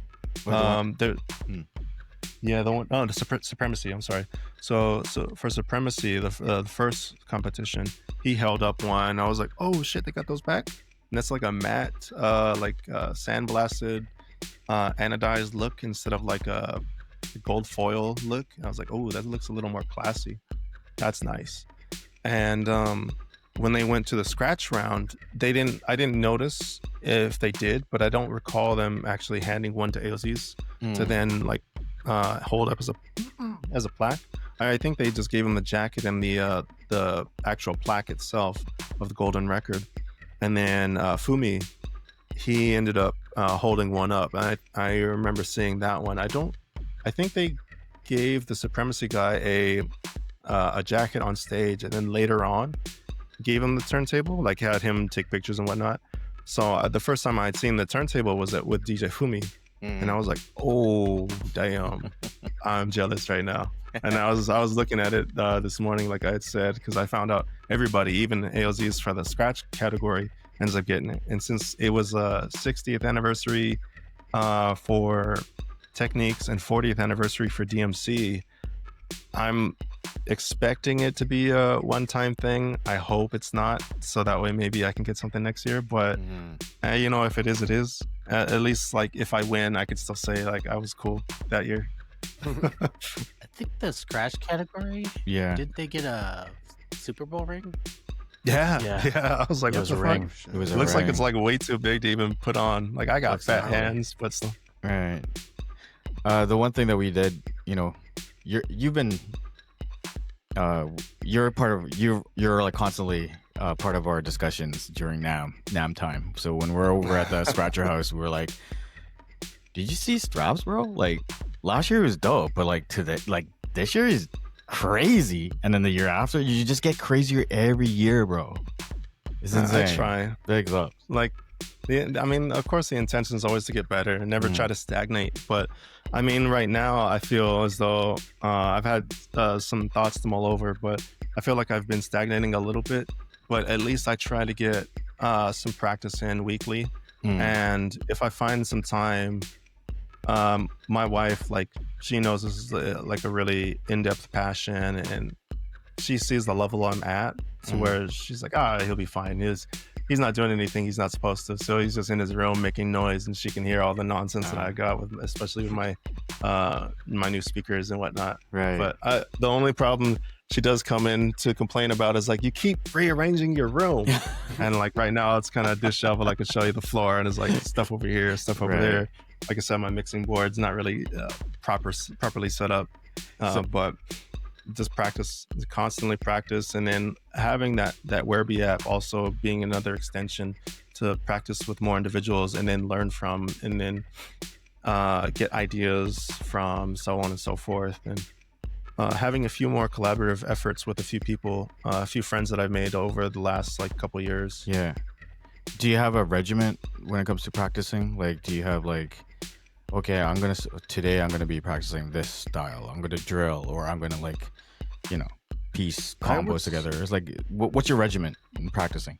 Yeah, the one, the Supremacy, I'm sorry. So for Supremacy, the first competition, he held up one. I was like, oh shit, they got those back? And that's like a matte, sandblasted, anodized look instead of like a gold foil look. And I was like, oh, that looks a little more classy. That's nice. And when they went to the Skratch round, I didn't notice if they did, but I don't recall them actually handing one to AOZs to then like hold up as a plaque. I think they just gave him the jacket and the actual plaque itself of the golden record. And then Fumi, he ended up holding one up. I remember seeing that one. I think they gave the Supremacy guy a jacket on stage, and then later on gave him the turntable, like had him take pictures and whatnot. So the first time I had seen the turntable was with DJ Fumi. And I was like, oh damn, I'm jealous right now. And I was looking at it this morning, like I had said, because I found out everybody, even AOZs for the Skratch category, ends up getting it. And since it was a 60th anniversary for Techniques and 40th anniversary for DMC, I'm expecting it to be a one-time thing. I hope it's not, so that way maybe I can get something next year. But if it is, it is. At least like if I win, I could still say like I was cool that year. I think the Skratch category. Yeah. Did they get a Super Bowl ring? Yeah. I was like, It what was the a fuck? ring. It was a Looks ring. like it's like way too big to even put on. Like I got Looks fat gnarly. hands, but still. Right. The one thing that we did, you've been you're part of you're like constantly part of our discussions during NAM time. So when we're over at the Skratcher house, we're like, did you see straps, bro? Like last year was dope, but like this year is crazy, and then the year after, you just get crazier every year, bro. It's insane. I try. Big ups. Like, I mean, of course, the intention is always to get better and never try to stagnate. But I mean, right now, I feel as though I've had some thoughts to mull over, but I feel like I've been stagnating a little bit. But at least I try to get some practice in weekly. And if I find some time, my wife, like, she knows this is like a really in-depth passion, and she sees the level I'm at to where she's like, he'll be fine. He's not doing anything he's not supposed to, so he's just in his room making noise, and she can hear all the nonsense that I got with, especially with my my new speakers and whatnot. Right. But the only problem she does come in to complain about is like, you keep rearranging your room. And like right now it's kind of disheveled. I could show you the floor, and it's like stuff over here, stuff over there. Like I said, my mixing board's not really properly set up. But just practice, constantly practice, and then having that Whereby app also being another extension to practice with more individuals, and then learn from, and then get ideas from, so on and so forth. And having a few more collaborative efforts with a few people, a few friends that I've made over the last like couple years. Yeah. Do you have a regiment when it comes to practicing? Like, do you have like, okay, today I'm gonna be practicing this style. I'm gonna drill, or I'm gonna like, piece combos together. It's like, what's your regiment in practicing?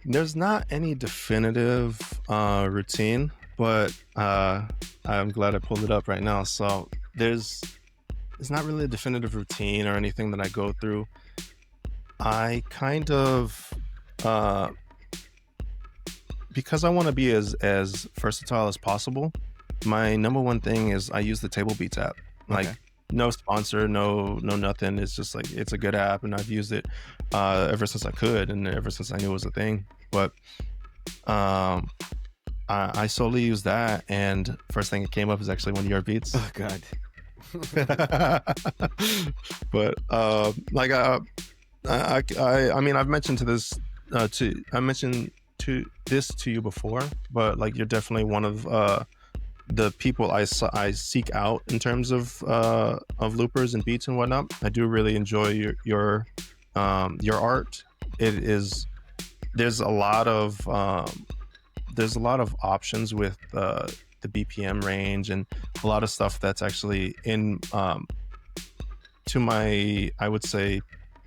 There's not any definitive routine, but I'm glad I pulled it up right now. So it's not really a definitive routine or anything that I go through. I kind of because I want to be as versatile as possible, my number one thing is I use the Table Beats app. Like, no sponsor, no nothing. It's just like, it's a good app, and I've used it ever since I could, and ever since I knew it was a thing. But I solely use that, and first thing that came up is actually one of your beats. Oh God. But like I mean, I've mentioned this to you before, but like, you're definitely one of the people I seek out in terms of loopers and beats and whatnot. I do really enjoy your art. There's a lot of options with the BPM range, and a lot of stuff that's actually in to my, I would say,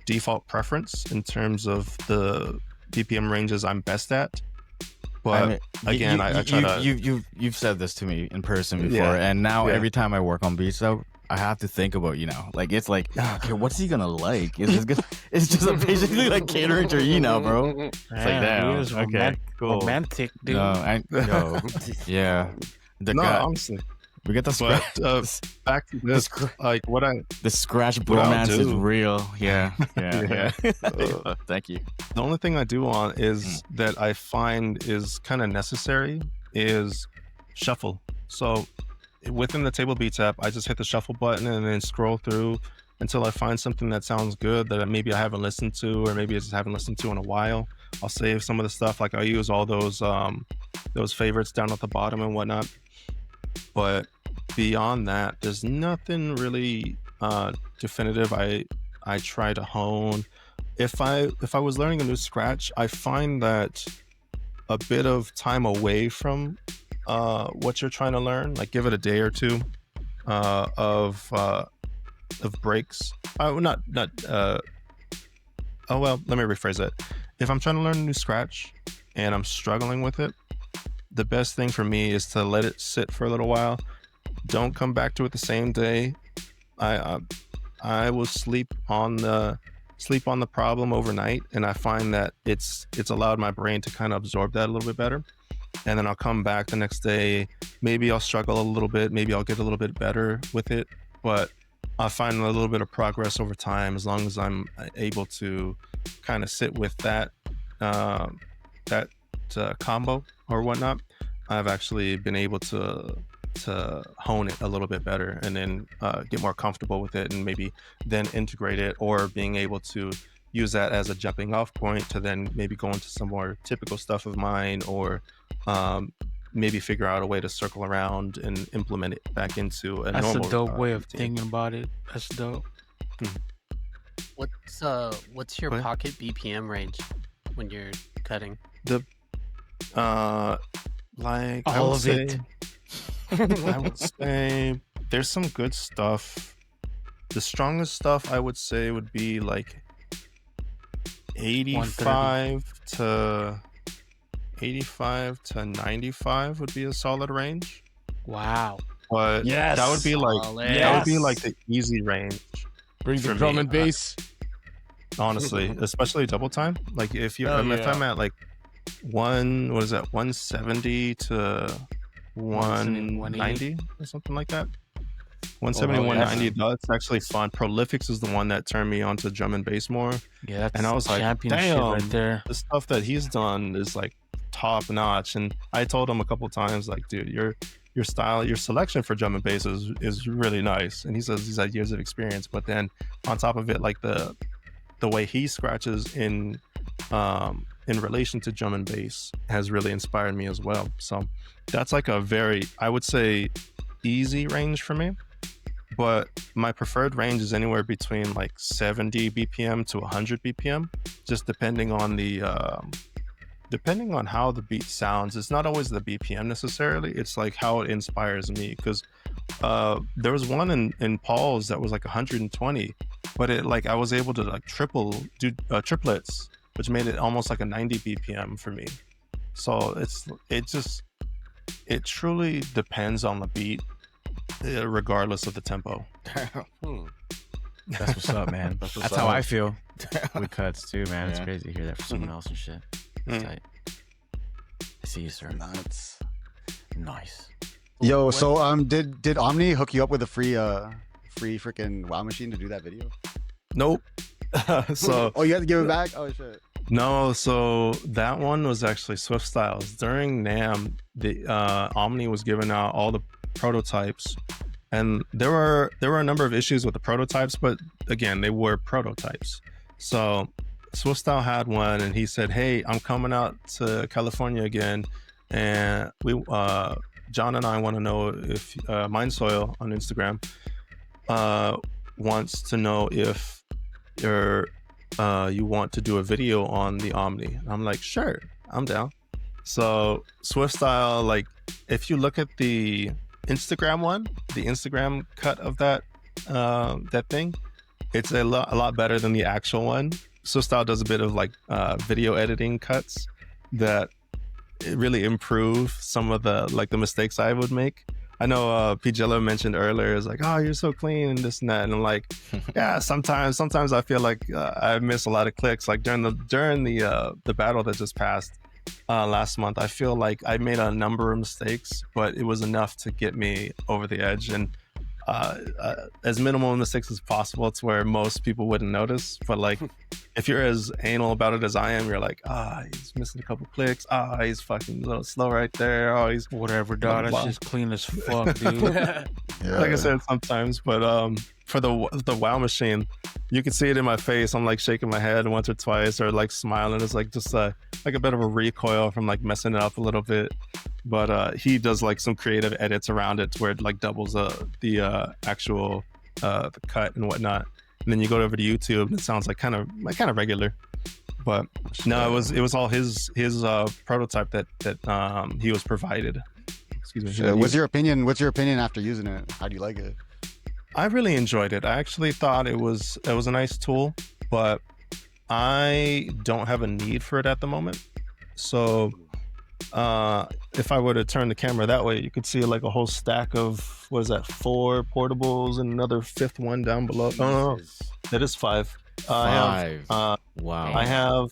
default preference in terms of the BPM ranges I'm best at. But again, I try to. You've said this to me in person before, and now every time I work on beats, though, I have to think about, like, it's like, okay, what's he gonna like? It's just basically like catering to you now, bro. It's like, damn, okay, cool, romantic, dude. Yeah. Honestly, we get the Skratch. Back to this, like the Skratch bromance is real. Yeah. Thank you. The only thing I do on is that I find is kind of necessary is shuffle. So within the Table Beats app, I just hit the shuffle button and then scroll through until I find something that sounds good that maybe I haven't listened to, or maybe I just haven't listened to in a while. I'll save some of the stuff. Like, I use all those favorites down at the bottom and whatnot. But beyond that, there's nothing really definitive. I try to hone. If I was learning a new Skratch, I find that a bit of time away from what you're trying to learn, like give it a day or two of breaks. Let me rephrase that. If I'm trying to learn a new Skratch and I'm struggling with it, the best thing for me is to let it sit for a little while. Don't come back to it the same day. I will sleep on the problem overnight, and I find that it's allowed my brain to kind of absorb that a little bit better. And then I'll come back the next day. Maybe I'll struggle a little bit. Maybe I'll get a little bit better with it, but I find a little bit of progress over time as long as I'm able to kind of sit with that combo or whatnot. I've actually been able to hone it a little bit better, and then get more comfortable with it, and maybe then integrate it, or being able to use that as a jumping off point to then maybe go into some more typical stuff of mine, or maybe figure out a way to circle around and implement it back into a normal. That's a dope way of thinking about it. That's dope. What's your What? pocket BPM range when you're cutting? Like I All would of say, it. I would say there's some good stuff. The strongest stuff I would say would be like 85 to 95 would be a solid range. Wow. But Yes. that would be like Solid. that would be like the easy range, Bring For the drum me, and bass. honestly. Especially double time. Like if you Oh, if yeah. I'm at like 170 to 190 or something like that. 170, Oh, yeah. 190, that's actually fun. Prolifics is the one that turned me on to drum and bass more. Yeah, that's And I was like, championship damn. right there. The stuff that he's done is like top notch. And I told him a couple times, like, dude, your style, your selection for drum and bass is really nice. And he says he's had years of experience, but then on top of it, like the way he scratches in relation to drum and bass has really inspired me as well. So that's like a very, I would say, easy range for me. But my preferred range is anywhere between like 70 BPM to 100 BPM, just depending on how the beat sounds. It's not always the BPM necessarily. It's like how it inspires me. Because there was one in Paul's that was like 120, but it like I was able to like do triplets, which made it almost like a 90 BPM for me. So it truly depends on the beat, regardless of the tempo. That's what's up, man. That's how I feel with cuts too, man. It's crazy to hear that from someone else and shit. It's tight. I see you, sir. Nuts. Nice. Yo, so did Omni hook you up with a free freaking WoW machine to do that video? Nope. So Oh, you had to give it back? Oh shit. no, so that one was actually Swift Styles. During NAMM, the Omni was giving out all the prototypes, and there were a number of issues with the prototypes, but again, they were prototypes. So Swift Style had one, and he said, "Hey, I'm coming out to California again, and we John and I want to know if Mindsoil on Instagram wants to know if you want to do a video on the Omni." And I'm like, sure, I'm down. So Swift Style, like, if you look at the Instagram one, the Instagram cut of that thing, it's a lot better than the actual one. Swift Style does a bit of like video editing cuts that it really improve some of the mistakes I would make. I know PJilla mentioned earlier is like, oh, you're so clean and this and that, and I'm like, yeah, sometimes I feel like I miss a lot of clicks. Like during the battle that just passed last month, I feel like I made a number of mistakes, but it was enough to get me over the edge. And as minimal mistakes as possible, it's where most people wouldn't notice. But like, if you're as anal about it as I am, you're like, he's missing a couple clicks. He's fucking a little slow right there. He's Whatever, dog. That's just clean as fuck, dude. like I said, sometimes. But for the WoW machine, you can see it in my face. I'm like shaking my head once or twice, or like smiling. It's like just like a bit of a recoil from like messing it up a little bit. But he does like some creative edits around it where it like doubles the actual the cut and whatnot. And then you go over to YouTube and it sounds like kind of regular. But no, it was all his prototype that he was provided. Excuse me. What's your opinion after using it? How do you like it? I really enjoyed it. I actually thought it was a nice tool, but I don't have a need for it at the moment. So if I were to turn the camera that way, you could see like a whole stack of 4 portables and another 5th one down below. Oh, that is 5. 5. Wow. I have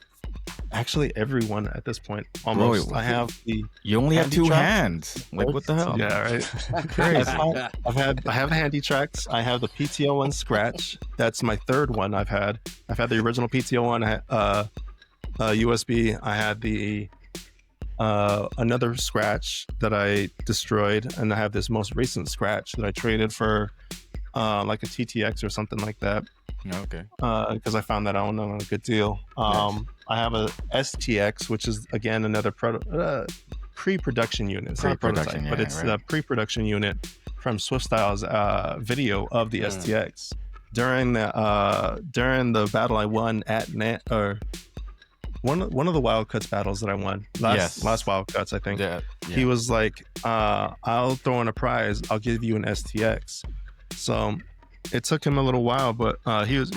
actually everyone at this point. Almost. Bro, I have the. You only have handy 2 track. hands. Like, what the hell? Yeah, right. Crazy. I have the handy tracks. I have the PTO one Skratch. That's my 3rd one I've had. I've had the original PTO one, USB. I had the another Skratch that I destroyed, and I have this most recent Skratch that I traded for like a TTX or something like that. Okay. Because I found that on a good deal. I have a STX, which is again another pre-production unit. It's not a prototype, but it's the pre-production unit from Swift Style's video of the STX during the battle I won at one of the Wild Cuts battles that I won last Wild Cuts, I think. Yeah. He was like, I'll throw in a prize. I'll give you an STX. So it took him a little while, but he's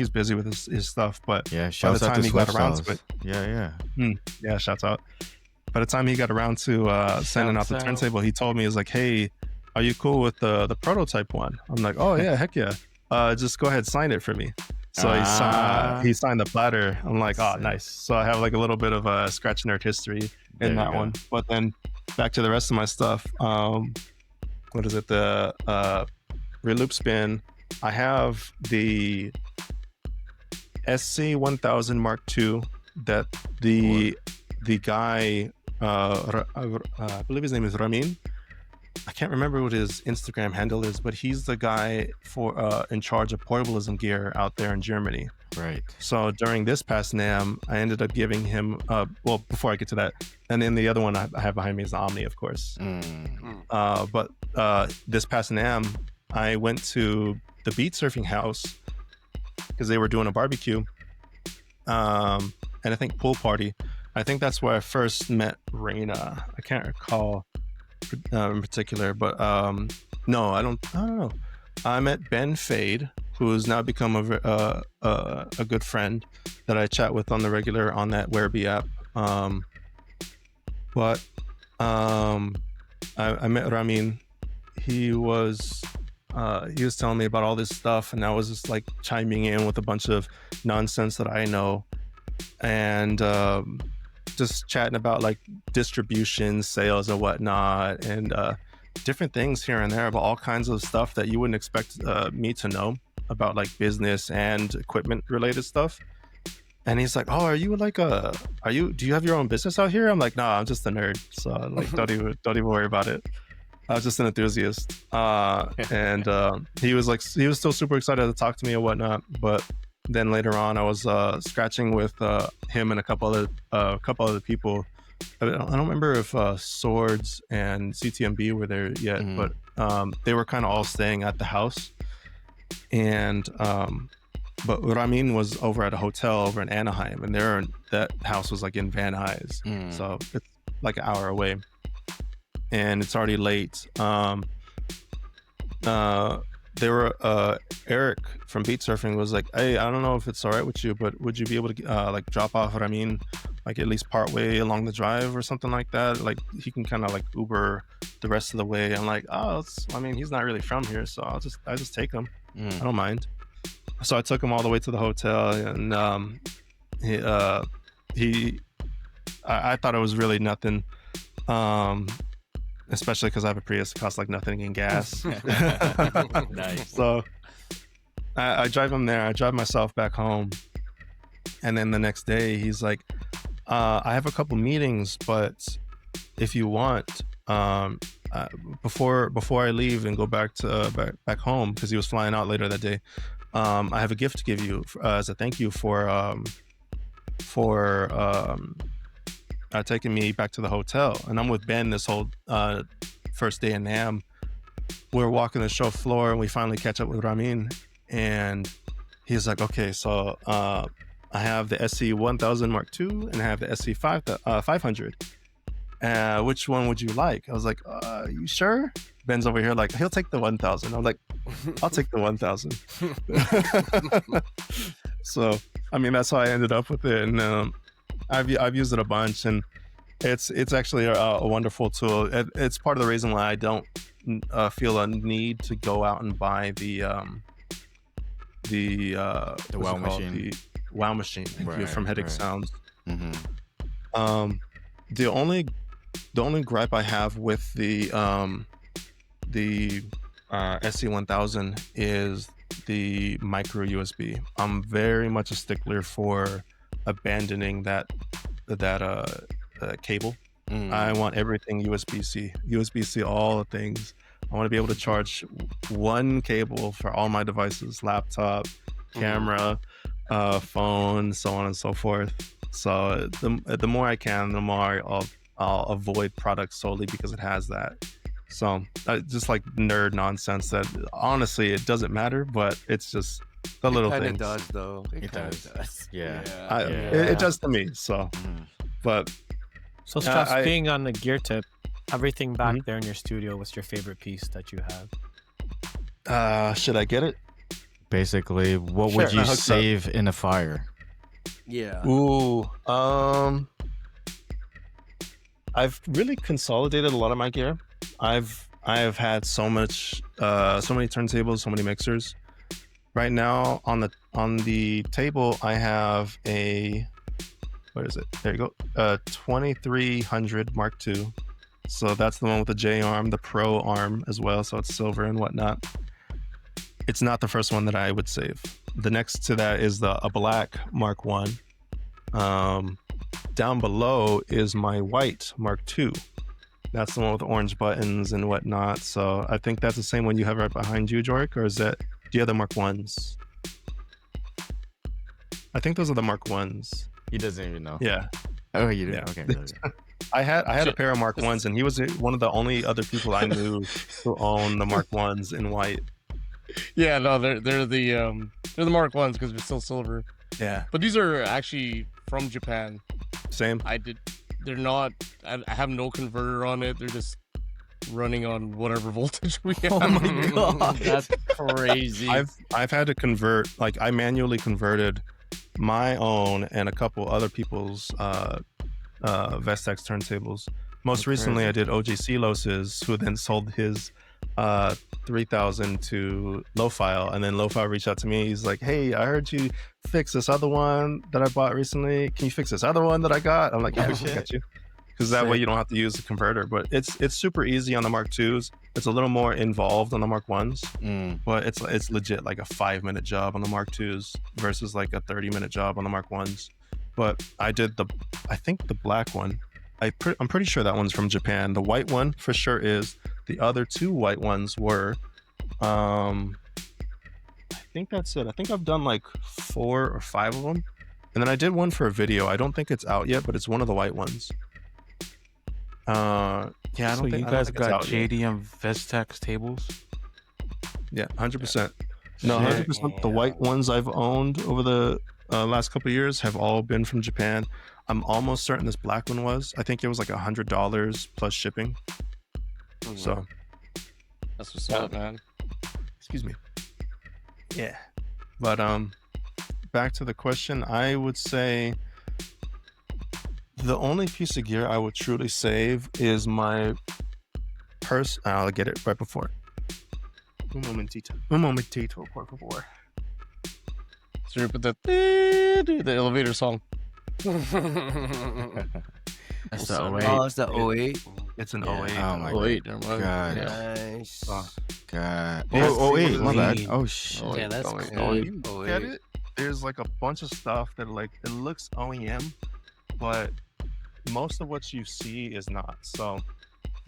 busy with his stuff. But yeah, by the shouts out time to he got Switch around Styles. to it, Yeah. shouts out. By the time he got around to sending out the turntable, he told me, he was like, hey, are you cool with the prototype one? I'm like, oh yeah, heck yeah. Just go ahead, sign it for me. So he signed the platter. I'm like, oh, nice. So I have like a little bit of a Skratch nerd history in that one. But then back to the rest of my stuff. What is it? The rear loop spin. I have the SC1000 Mark II that the guy, I believe his name is Ramin. I can't remember what his Instagram handle is, but he's the guy for in charge of portablism gear out there in Germany. Right. So during this past NAMM, I ended up giving him, before I get to that, and then the other one I have behind me is the Omni, of course. But this past NAMM, I went to the beat surfing house because they were doing a barbecue, and I think pool party. I think that's where I first met Raina. I can't recall in particular, but no, I don't know. I met Ben Fade, who has now become a good friend that I chat with on the regular on that Wereby app. I met Ramin. He was telling me about all this stuff, and I was just like chiming in with a bunch of nonsense that I know, and just chatting about like distribution, sales, and whatnot, and different things here and there about all kinds of stuff that you wouldn't expect me to know about, like business and equipment related stuff. And he's like, "Oh, do you have your own business out here?" I'm like, "Nah, I'm just a nerd, so like don't even worry about it. I was just an enthusiast." And he was still super excited to talk to me and whatnot, but then later on, I was scratching with him and a couple other people. I don't remember if Swords and CTMB were there yet, but they were kind of all staying at the house. And but Ramin was over at a hotel over in Anaheim, and that house was like in Van Nuys, so it's like an hour away, and it's already late. They were Eric from Beat Surfing was like, "Hey, I don't know if it's all right with you, but would you be able to like drop off Ramin like at least part way along the drive or something like that? Like he can kind of like Uber the rest of the way." I'm like, "Oh, he's not really from here, so I just take him. I don't mind." So I took him all the way to the hotel, and I thought it was really nothing. Especially because I have a Prius, it costs like nothing in gas. Nice. So I drive him there. I drive myself back home. And then the next day, he's like, I have a couple meetings, but if you want, before I leave and go back home, because he was flying out later that day, I have a gift to give you as a thank you for taking me back to the hotel. And I'm with Ben this whole first day in NAMM. We're walking the show floor, and we finally catch up with Ramin, and he's like, "Okay, so I have the SC1000 Mark II and I have the SC500. Which one would you like?" I was like, "You sure?" Ben's over here like, "He'll take the 1000. I'm like, "I'll take the 1000. So that's how I ended up with it, and I've used it a bunch, and it's actually a wonderful tool. It's part of the reason why I don't feel a need to go out and buy the wow machine. The wow machine from Headache Sounds. Mm-hmm. The only gripe I have with the SC1000 is the micro USB. I'm very much a stickler for abandoning that cable. I want everything USB-C, all the things. I want to be able to charge one cable for all my devices, laptop, camera, phone, so on and so forth. So the more I can, the more I'll avoid products solely because it has that. So just like nerd nonsense that honestly it doesn't matter, but it's just The little Kind of things. does though. It kinda does. Yeah. It does to me. So, but So, Straps, I- being on the gear tip, everything back Mhm. there in your studio, what's your favorite piece that you have? should I get it? Basically, what would Sure, you hook up. save in a fire? Yeah. Ooh, I've really consolidated a lot of my gear. I've had so many turntables, so many mixers. Right now on the table, I have what is it? There you go. 2300 Mark II. So that's the one with the J arm, the Pro arm as well. So it's silver and whatnot. It's not the first one that I would save. The next to that is a black Mark I. Down below is my white Mark II. That's the one with the orange buttons and whatnot. So I think that's the same one you have right behind you, Jorik, or is that the other Mark Is? I think those are the Mark Is. He doesn't even know. Yeah. Oh, you do? Yeah. Okay. I had a pair of Mark Is, and he was one of the only other people I knew who own the Mark Is in white. Yeah, no, they're the Mark Ones because they're still silver. Yeah. But these are actually from Japan. Same. They're not. I have no converter on it. They're just running on whatever voltage we have. Oh my god, That's crazy. I've had to convert. Like I manually converted my own and a couple other people's Vestax turntables. Most recently, I did OJ Silos's, who then sold his 3000 to Lo-File, and then Lo-File reached out to me. He's like, "Hey, I heard you fix this other one that I bought recently. Can you fix this other one that I got?" I'm like, "Yeah, I got you." Because that way you don't have to use the converter. But it's super easy on the Mark IIs. It's a little more involved on the Mark Is, but it's legit like a 5-minute job on the Mark IIs versus like a 30-minute job on the Mark Is. But I think the black one. I'm pretty sure that one's from Japan. The white one for sure is. The other two white ones were. I think that's it. I think I've done like 4 or 5 of them, and then I did one for a video. I don't think it's out yet, but it's one of the white ones. Yeah, I So don't think you guys it's out got yet. JDM Vestax tables? Yeah, 100%. No, Shit. 100%. The white ones I've owned over the last couple of years have all been from Japan. I'm almost certain this black one was. I think it was like $100 plus shipping. So, That's what's up, man. excuse me. Yeah. But back to the question, I would say the only piece of gear I would truly save is my purse. I'll get it right before. Un momentito, por favor. So you put the elevator song. That's the Oh, 08. it's the 08. It's an Yeah. 08. Oh my Wait, never mind. God. Nice. God. Yes, Oh, wait, my bad. clean. Oh shit. Yeah, that's If cool. you look at it, there's like a bunch of stuff that like it looks OEM, but most of what you see is not. So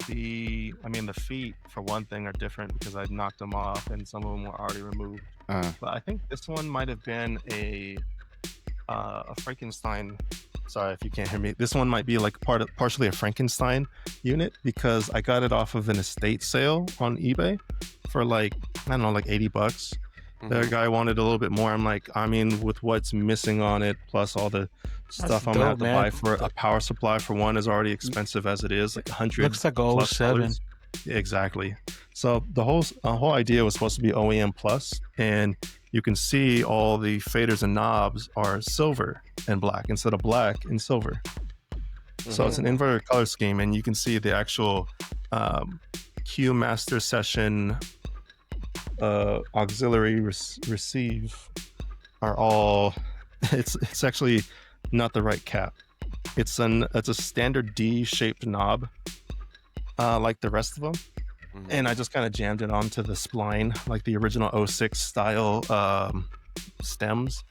the feet for one thing are different because I knocked them off and some of them were already removed. But I think this one might have been a Frankenstein. Sorry if you can't hear me. This one might be like partially a Frankenstein unit because I got it off of an estate sale on eBay for like, I don't know, like $80. The guy wanted a little bit more. I'm like, with what's missing on it, plus all the stuff I'm gonna have to buy for a power supply for one is already expensive as it is, like 100. Looks like a plus 07. dollars. Exactly. So the whole idea was supposed to be OEM plus, and you can see all the faders and knobs are silver and black instead of black and silver. So it's an inverted color scheme, and you can see the actual Q Master Session auxiliary receive are all. It's actually not the right cap. It's a standard D-shaped knob, like the rest of them. And I just kind of jammed it onto the spline, like the original 06 style stems.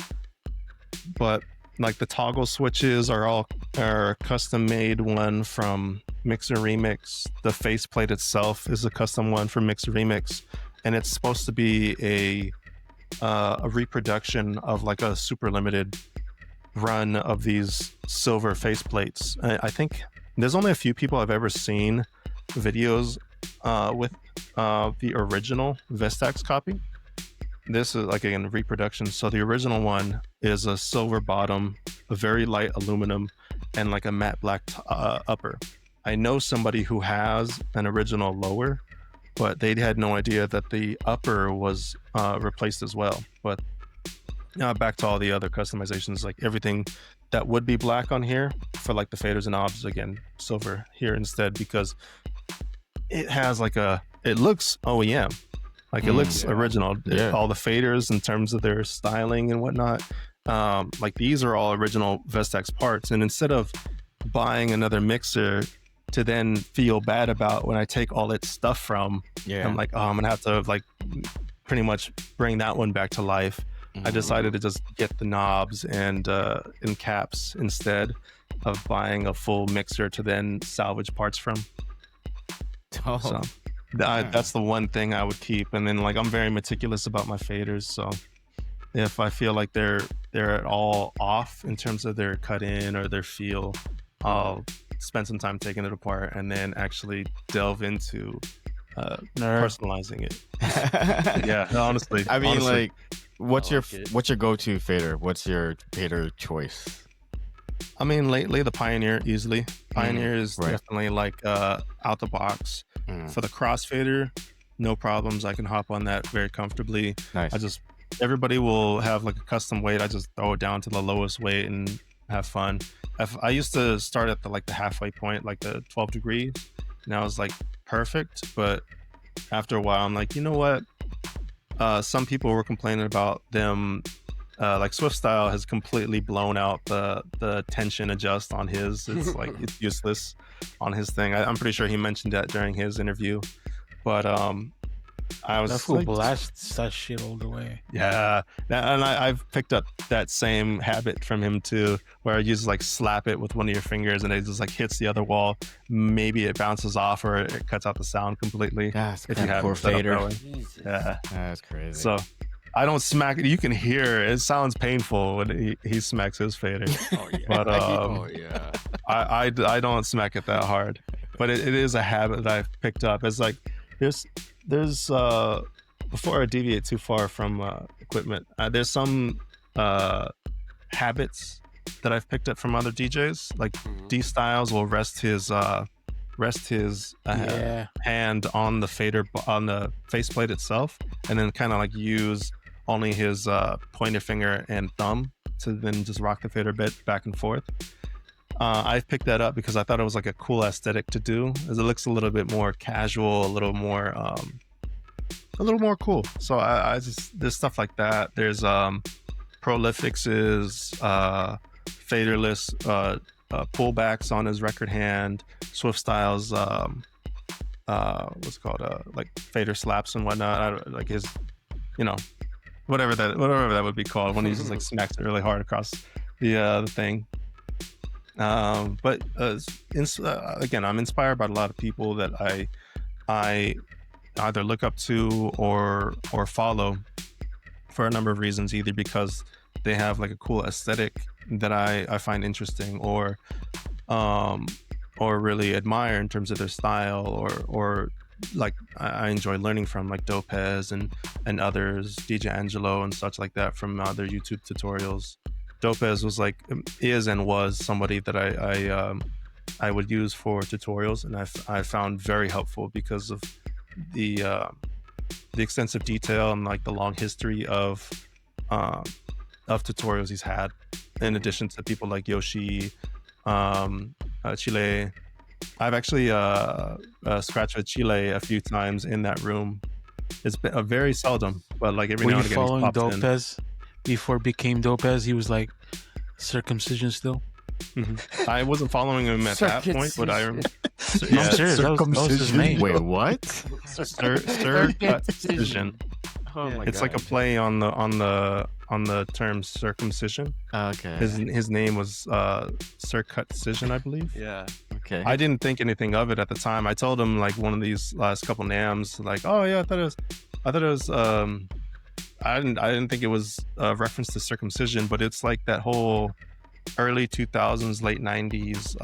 But like the toggle switches are a custom made one from Mixer Remix. The faceplate itself is a custom one from Mixer Remix, and it's supposed to be a reproduction of like a super limited run of these silver faceplates. I think there's only a few people I've ever seen videos with the original Vestax copy, this is like again reproduction. So the original one is a silver bottom, a very light aluminum, and like a matte black upper. I know somebody who has an original lower, but they had no idea that the upper was replaced as well. But back to all the other customizations, like everything that would be black on here for like the faders and knobs, again, silver here instead, because it has like it looks OEM. Like it looks original. Yeah. All the faders in terms of their styling and whatnot. Like these are all original Vestax parts. And instead of buying another mixer to then feel bad about when I take all its stuff from, I'm like, oh, I'm gonna have to like pretty much bring that one back to life. I decided to just get the knobs and caps instead of buying a full mixer to then salvage parts from. So that's the one thing I would keep. And then like I'm very meticulous about my faders, so if I feel like they're at all off in terms of their cut in or their feel, I'll spend some time taking it apart and then actually delve into personalizing it. Yeah, honestly. I mean, honestly. like, what's your go-to fader? What's your fader choice? I mean, lately the Pioneer easily. Pioneer is definitely like out the box. For the crossfader, no problems. I can hop on that very comfortably. Nice. Everybody will have like a custom weight. I just throw it down to the lowest weight and have fun. I used to start at the halfway point, like the 12 degrees, and I was like perfect. But after a while, I'm like, you know what? Some people were complaining about them. Like Swift Style has completely blown out the tension adjust on his. It's like it's useless on his thing. I'm pretty sure he mentioned that during his interview. But I was that fool like, blasts that shit all the way. Yeah, and I've picked up that same habit from him too, where you just like slap it with one of your fingers and it just like hits the other wall. Maybe it bounces off or it cuts out the sound completely. That's if you have poor it set up fader. that way. Yeah, that's crazy. So I don't smack it. You can hear it sounds painful when he smacks his fader. Oh yeah. But Oh yeah. I don't smack it that hard. But it is a habit that I've picked up. It's like there's before I deviate too far from equipment, there's some habits that I've picked up from other DJs. Like D Styles will rest his hand on the fader, on the faceplate itself, and then kind of like use only his pointer finger and thumb to then just rock the fader bit back and forth. I've picked that up because I thought it was like a cool aesthetic to do, as it looks a little bit more casual, a little more cool. So I just, there's stuff like that. There's Prolifix's faderless pullbacks on his record hand, Swift Style's what's it called, like fader slaps and whatnot. Like his, whatever that would be called when he just like smacks it really hard across the thing. But again, I'm inspired by a lot of people that I either look up to or follow for a number of reasons, either because they have like a cool aesthetic that I find interesting, or really admire in terms of their style, or like I enjoy learning from, like Dopez and others, DJ Angelo and such like that, from their YouTube tutorials. Dopez was like, is and was somebody that I would use for tutorials, and I found very helpful because of the extensive detail and like the long history of tutorials he's had, in addition to people like Yoshi, Chile. I've actually scratched with Chile a few times in that room. It's been very seldom, but like every now and again. Were you following Dopez before it became Dopez? He was like circumcision still. Mm-hmm. I wasn't following him at that point, but I remember. No, I'm serious. That was his name. Wait, what? Circumcision. Oh my It's God. like a play on the term circumcision. Okay. His name was Circumcision, I believe. Yeah. Okay. I didn't think anything of it at the time. I told him like one of these last couple NAMs, like, oh yeah, I thought it was I didn't think it was a reference to circumcision, but it's like that whole early 2000s, late 90s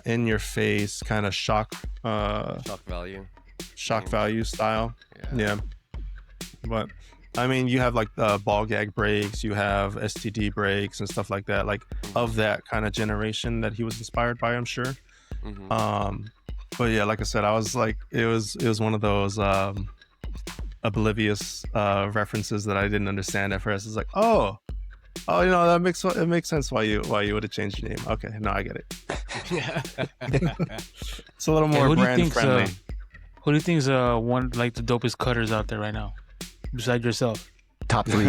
in your face kind of shock value value style. Yeah. But I mean, you have like ball gag breaks, you have STD breaks and stuff like that, like of that kind of generation that he was inspired by, I'm sure. But yeah, like I said, I was like, it was one of those oblivious references that I didn't understand at first. It's like, oh, that makes sense why you would have changed your name. Okay, no, I get it. Yeah. It's a little more brand friendly. Who do you think is one like the dopest cutters out there right now, besides yourself? Top three.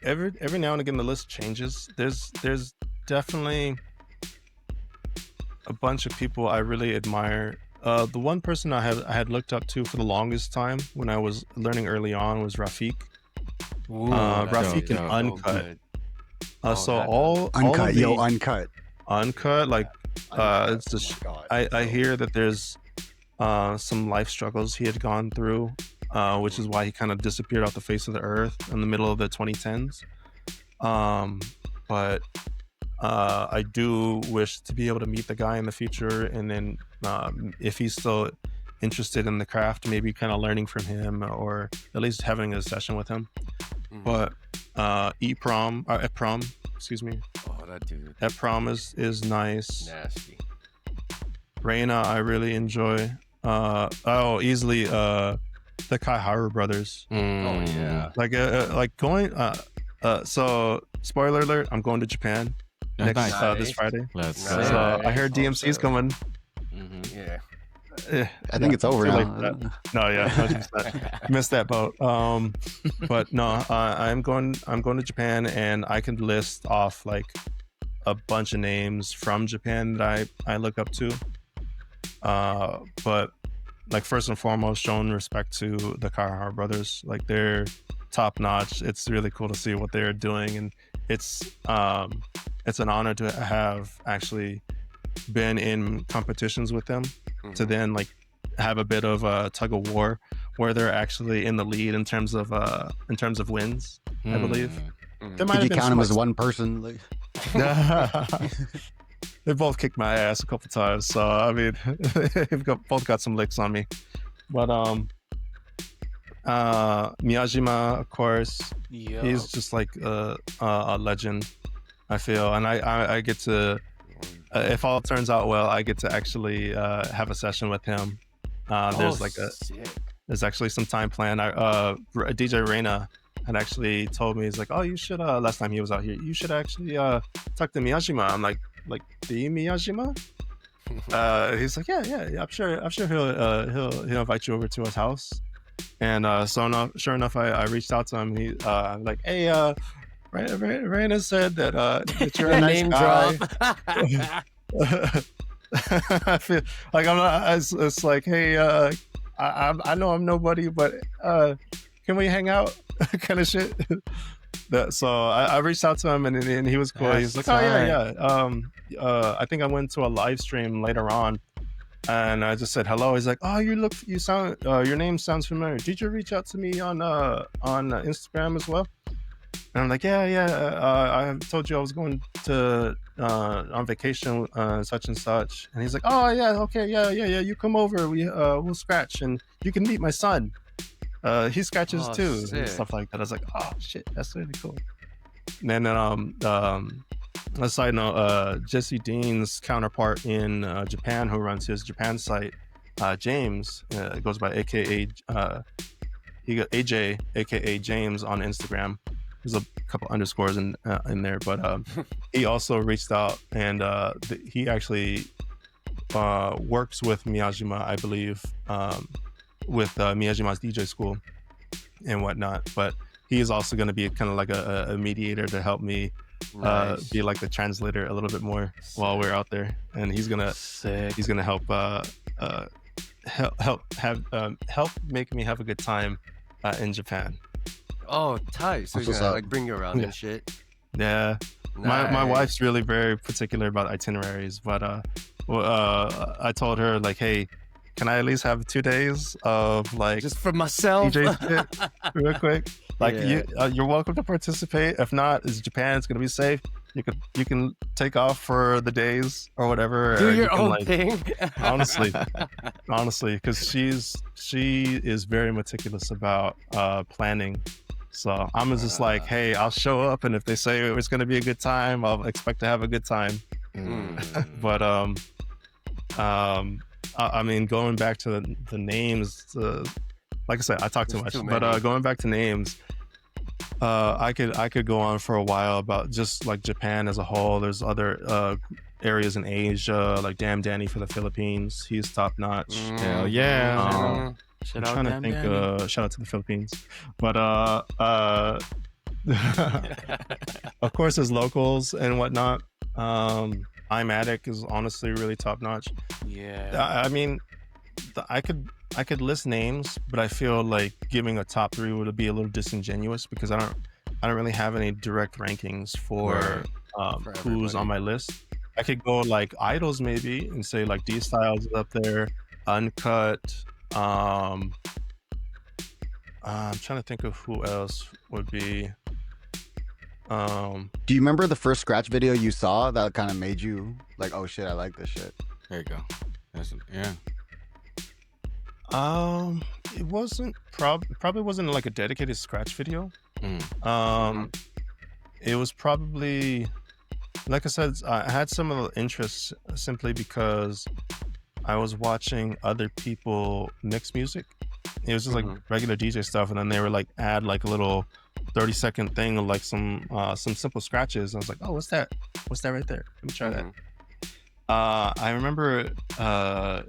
Every now and again the list changes. There's definitely a bunch of people I really admire. The one person I had looked up to for the longest time when I was learning early on was Rafiq. Rafiq and Uncut. All Uncut, of the, Uncut. like it's just I hear that there's some life struggles he had gone through, which is why he kind of disappeared off the face of the earth in the middle of the 2010s. But I do wish to be able to meet the guy in the future, and then if he's still interested in the craft, maybe kind of learning from him, or at least having a session with him. But Eprom, excuse me. Oh, that dude. Eprom is nice. Nasty. Reina, I really enjoy. Easily the Kaiharu brothers. Oh yeah. Like going. So spoiler alert, I'm going to Japan next this Friday. So I heard DMC's coming. Yeah. I think it's over now. No, yeah, 100%. Missed that boat. But no, I'm going to Japan, and I can list off like a bunch of names from Japan that I look up to. But like first and foremost, showing respect to the Kaiharu brothers. Like they're top notch. It's really cool to see what they're doing, and it's an honor to have actually been in competitions with them, to then like have a bit of a tug of war where they're actually in the lead in terms of wins. I believe. Did you count him as one person? Like... They both kicked my ass a couple times, so I mean, they've both got some licks on me. But Miyajima, of course, he's just like a legend, I feel, and I get to, if all turns out well, I get to actually have a session with him. There's actually some time planned. DJ Reina had actually told me, he's like, oh, you should last time he was out here, you should actually talk to Miyajima. I'm like the Miyajima? He's like, yeah, I'm sure he'll invite you over to his house. And sure enough, I reached out to him. He like, hey, Reina said that you're a nice guy. I feel like I'm not. It's like, hey, I know I'm nobody, but can we hang out? Kind of shit. So I reached out to him, and he was cool. He's like, oh yeah. I think I went to a live stream later on, and I just said hello. He's like, oh, you sound, your name sounds familiar. Did you reach out to me on Instagram as well? And I'm like, I told you I was going to on vacation such and such. And he's like, oh yeah, okay, yeah, you come over, we'll scratch, and you can meet my son. He scratches too, and stuff like that. I was like, oh shit, that's really cool. And then a side note, Jesse Dean's counterpart in Japan, who runs his Japan site, James, goes by AKA he got AJ, AKA James on Instagram. There's a couple underscores in there, but he also reached out, and he actually works with Miyajima, I believe, with Miyajima's DJ school and whatnot. But he is also going to be kind of like a mediator to help me be like the translator a little bit more while we're out there, and he's gonna help help make me have a good time in Japan. Oh, tight. So he's gonna like bring you around and shit. Yeah. Nice. My wife's really very particular about itineraries, but I told her like, hey, can I at least have 2 days of like just for myself, DJ shit, real quick? Like you're welcome to participate. If not, it's Japan. It's gonna be safe. You can take off for the days or whatever. Do or your you can, own like, thing. honestly, because she is very meticulous about planning. So I'm just like, hey, I'll show up, and if they say it's going to be a good time, I'll expect to have a good time. But I mean, going back to the names, like I said, I talk too much. But going back to names, I could go on for a while about just like Japan as a whole. There's other areas in Asia, like Damn Danny for the Philippines. He's top notch. Hell yeah. I'm trying to think. Shout out to the Philippines, but of course, there's locals and whatnot. IMATIC is honestly really top notch. Yeah. I mean, I could list names, but I feel like giving a top 3 would be a little disingenuous because I don't really have any direct rankings for who's on my list. I could go like idols maybe and say like D Styles is up there, Uncut. I'm trying to think of who else would be. Do you remember the first Skratch video you saw that kind of made you like, oh shit, I like this shit? There you go. Yeah. It wasn't probably wasn't like a dedicated Skratch video. It was probably, like I said, I had some of the interests simply because I was watching other people mix music. It was just like regular DJ stuff, and then they were like add like a little 30-second thing of like some simple scratches. I was like, oh, what's that right there? Let me try that. I remember I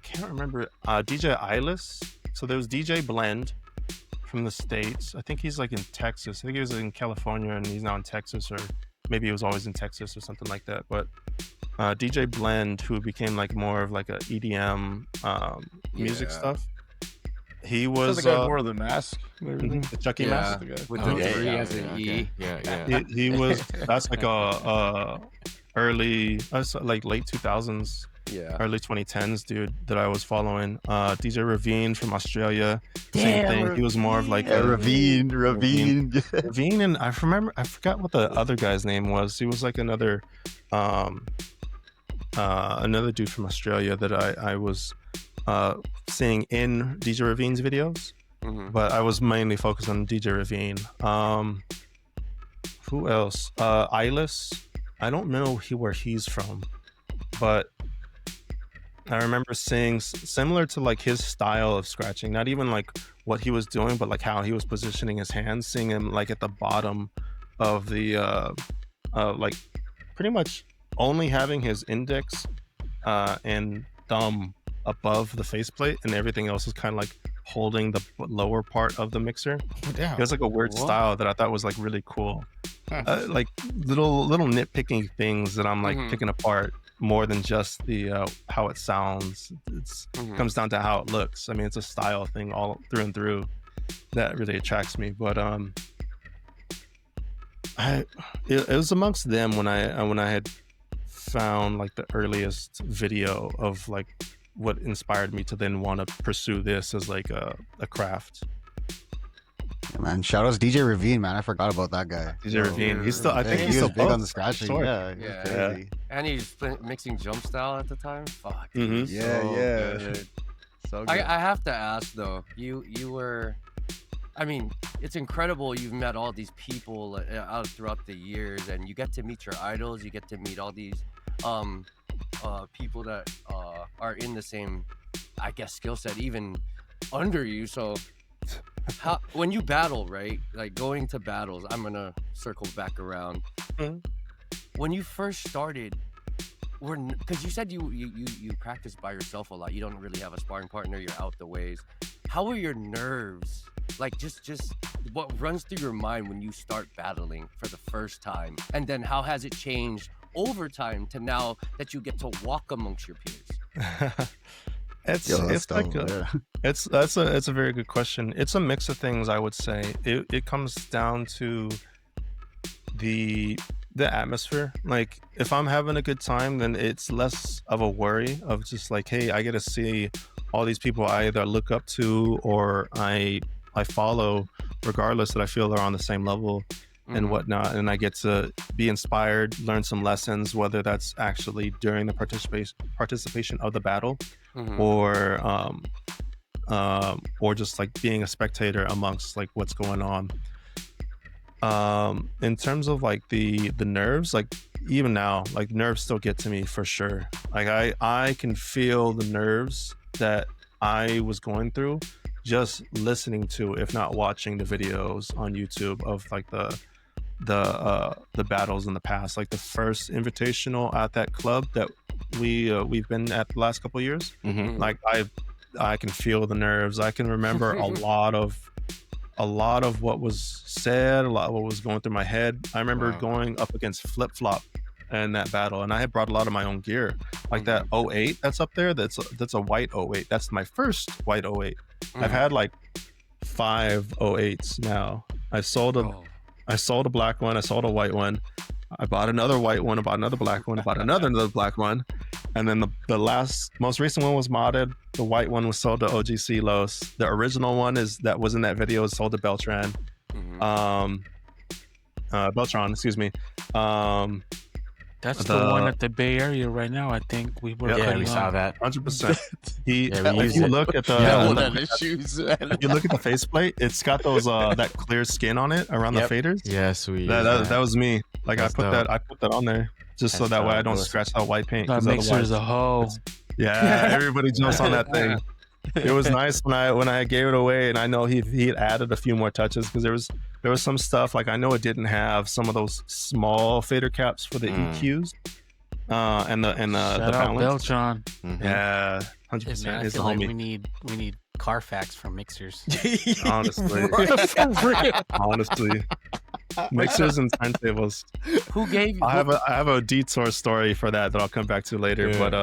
can't remember DJ Eyeless. So there was DJ Blend from the States. I think he's like in Texas. I think he was in California and he's now in Texas, or maybe he was always in Texas or something like that. But DJ Blend, who became like more of like a EDM music stuff. He was the guy who wore the mask, the Chucky mask. With the three as an E. He was. That's like a early, like late 2000s, early 2010s dude that I was following. DJ Ravine from Australia. Same thing. He was more of like a Ravine, and I forgot what the other guy's name was. He was like another dude from Australia that I was seeing in DJ Ravine's videos, but I was mainly focused on DJ Ravine. Who else? Eyeless. I don't know where he's from, but I remember seeing similar to like his style of scratching, not even like what he was doing, but like how he was positioning his hands, seeing him like at the bottom of the like pretty much only having his index and thumb above the faceplate, and everything else is kind of like holding the lower part of the mixer. He has like a weird style that I thought was like really cool. Like little nitpicking things that I'm like picking apart more than just the how it sounds. It's comes down to how it looks. I mean, it's a style thing all through and through that really attracts me. But it was amongst them when I had found like the earliest video of like what inspired me to then want to pursue this as like a craft. Man, shout outs DJ Ravine, man. I forgot about that guy. DJ Ravine. He's still, I think he he's was still big on the scratching. Sure. Yeah, crazy. And he's mixing jump style at the time. Fuck. So good. I have to ask though. You were, I mean, it's incredible. You've met all these people out throughout the years, and you get to meet your idols. You get to meet all these people that are in the same, I guess, skill set, even under you. So when you battle, right, like going to battles, I'm gonna circle back around. When you first started, because you said you practice by yourself a lot, you don't really have a sparring partner, you're out the ways. How are your nerves? Like just what runs through your mind when you start battling for the first time, and then how has it changed over time to now that you get to walk amongst your peers? It's a very good question. It's a mix of things, I would say. It comes down to the atmosphere. Like if I'm having a good time, then it's less of a worry of just like, hey, I get to see all these people I either look up to or I follow, regardless, that I feel they're on the same level. and whatnot, and I get to be inspired, learn some lessons, whether that's actually during the participation of the battle, or just like being a spectator amongst like what's going on. In terms of like the nerves, like even now, like nerves still get to me for sure. Like I can feel the nerves that I was going through just listening to, if not watching, the videos on YouTube of like the battles in the past, like the first invitational at that club that we've been at the last couple of years. Like I can feel the nerves. I can remember a lot of what was said, a lot of what was going through my head. I remember going up against Flip Flop in that battle, and I had brought a lot of my own gear, like that 08 that's up there. That's a white 08. That's my first white 08. I've had like 5 08s now. I sold a black one. I sold a white one. I bought another white one. I bought another black one. I bought another black one. And then the most recent one was modded. The white one was sold to OGC Los. The original one that was in that video is sold to Beltran. Beltron, excuse me. That's the one at the Bay Area right now. I think we were. Yeah, we saw that. 100%. If you look at the faceplate, it's got those that clear skin on it around the faders. Yeah, sweet. That was me. Like I put dope. that on there just so that way I don't scratch out white paint. That mixer's a hoe. Yeah, everybody jumps on that thing. It was nice when I gave it away, and I know he had added a few more touches because there was some stuff, like I know it didn't have some of those small fader caps for the EQs and the balance. Beltron. Yeah, 100%. I feel like we need Carfax for mixers. Honestly, mixers and turntables. Who gave you? I have a detour story for that I'll come back to later, but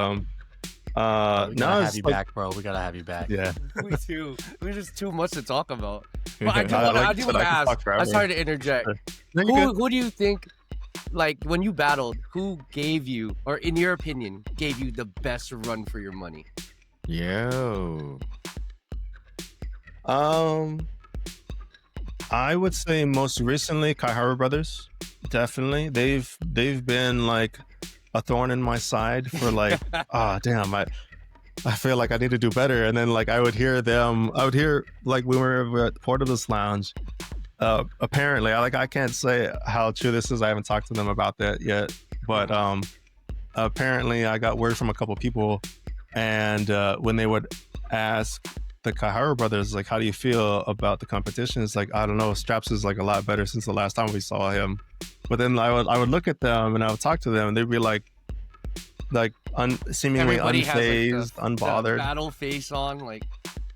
we gotta have you like, back, bro. We gotta have you back. Yeah, We do. There's just too much to talk about. But I do want to ask. I'm sorry to interject. Who do you think, like when you battled, who gave you, or in your opinion, gave you the best run for your money? Yo. I would say most recently Kaihara Brothers. Definitely, they've been like a thorn in my side for like, damn, I feel like I need to do better. And then like I would hear like when we were at Portobello's Lounge. Apparently, I can't say how true this is. I haven't talked to them about that yet, but apparently I got word from a couple people, and when they would ask the Kaihara Brothers, like, how do you feel about the competition? It's like, I don't know, Straps is like a lot better since the last time we saw him. But then I would look at them and I would talk to them, and they'd be like seemingly Everybody unfazed, has, like, unbothered. the battle face on, like,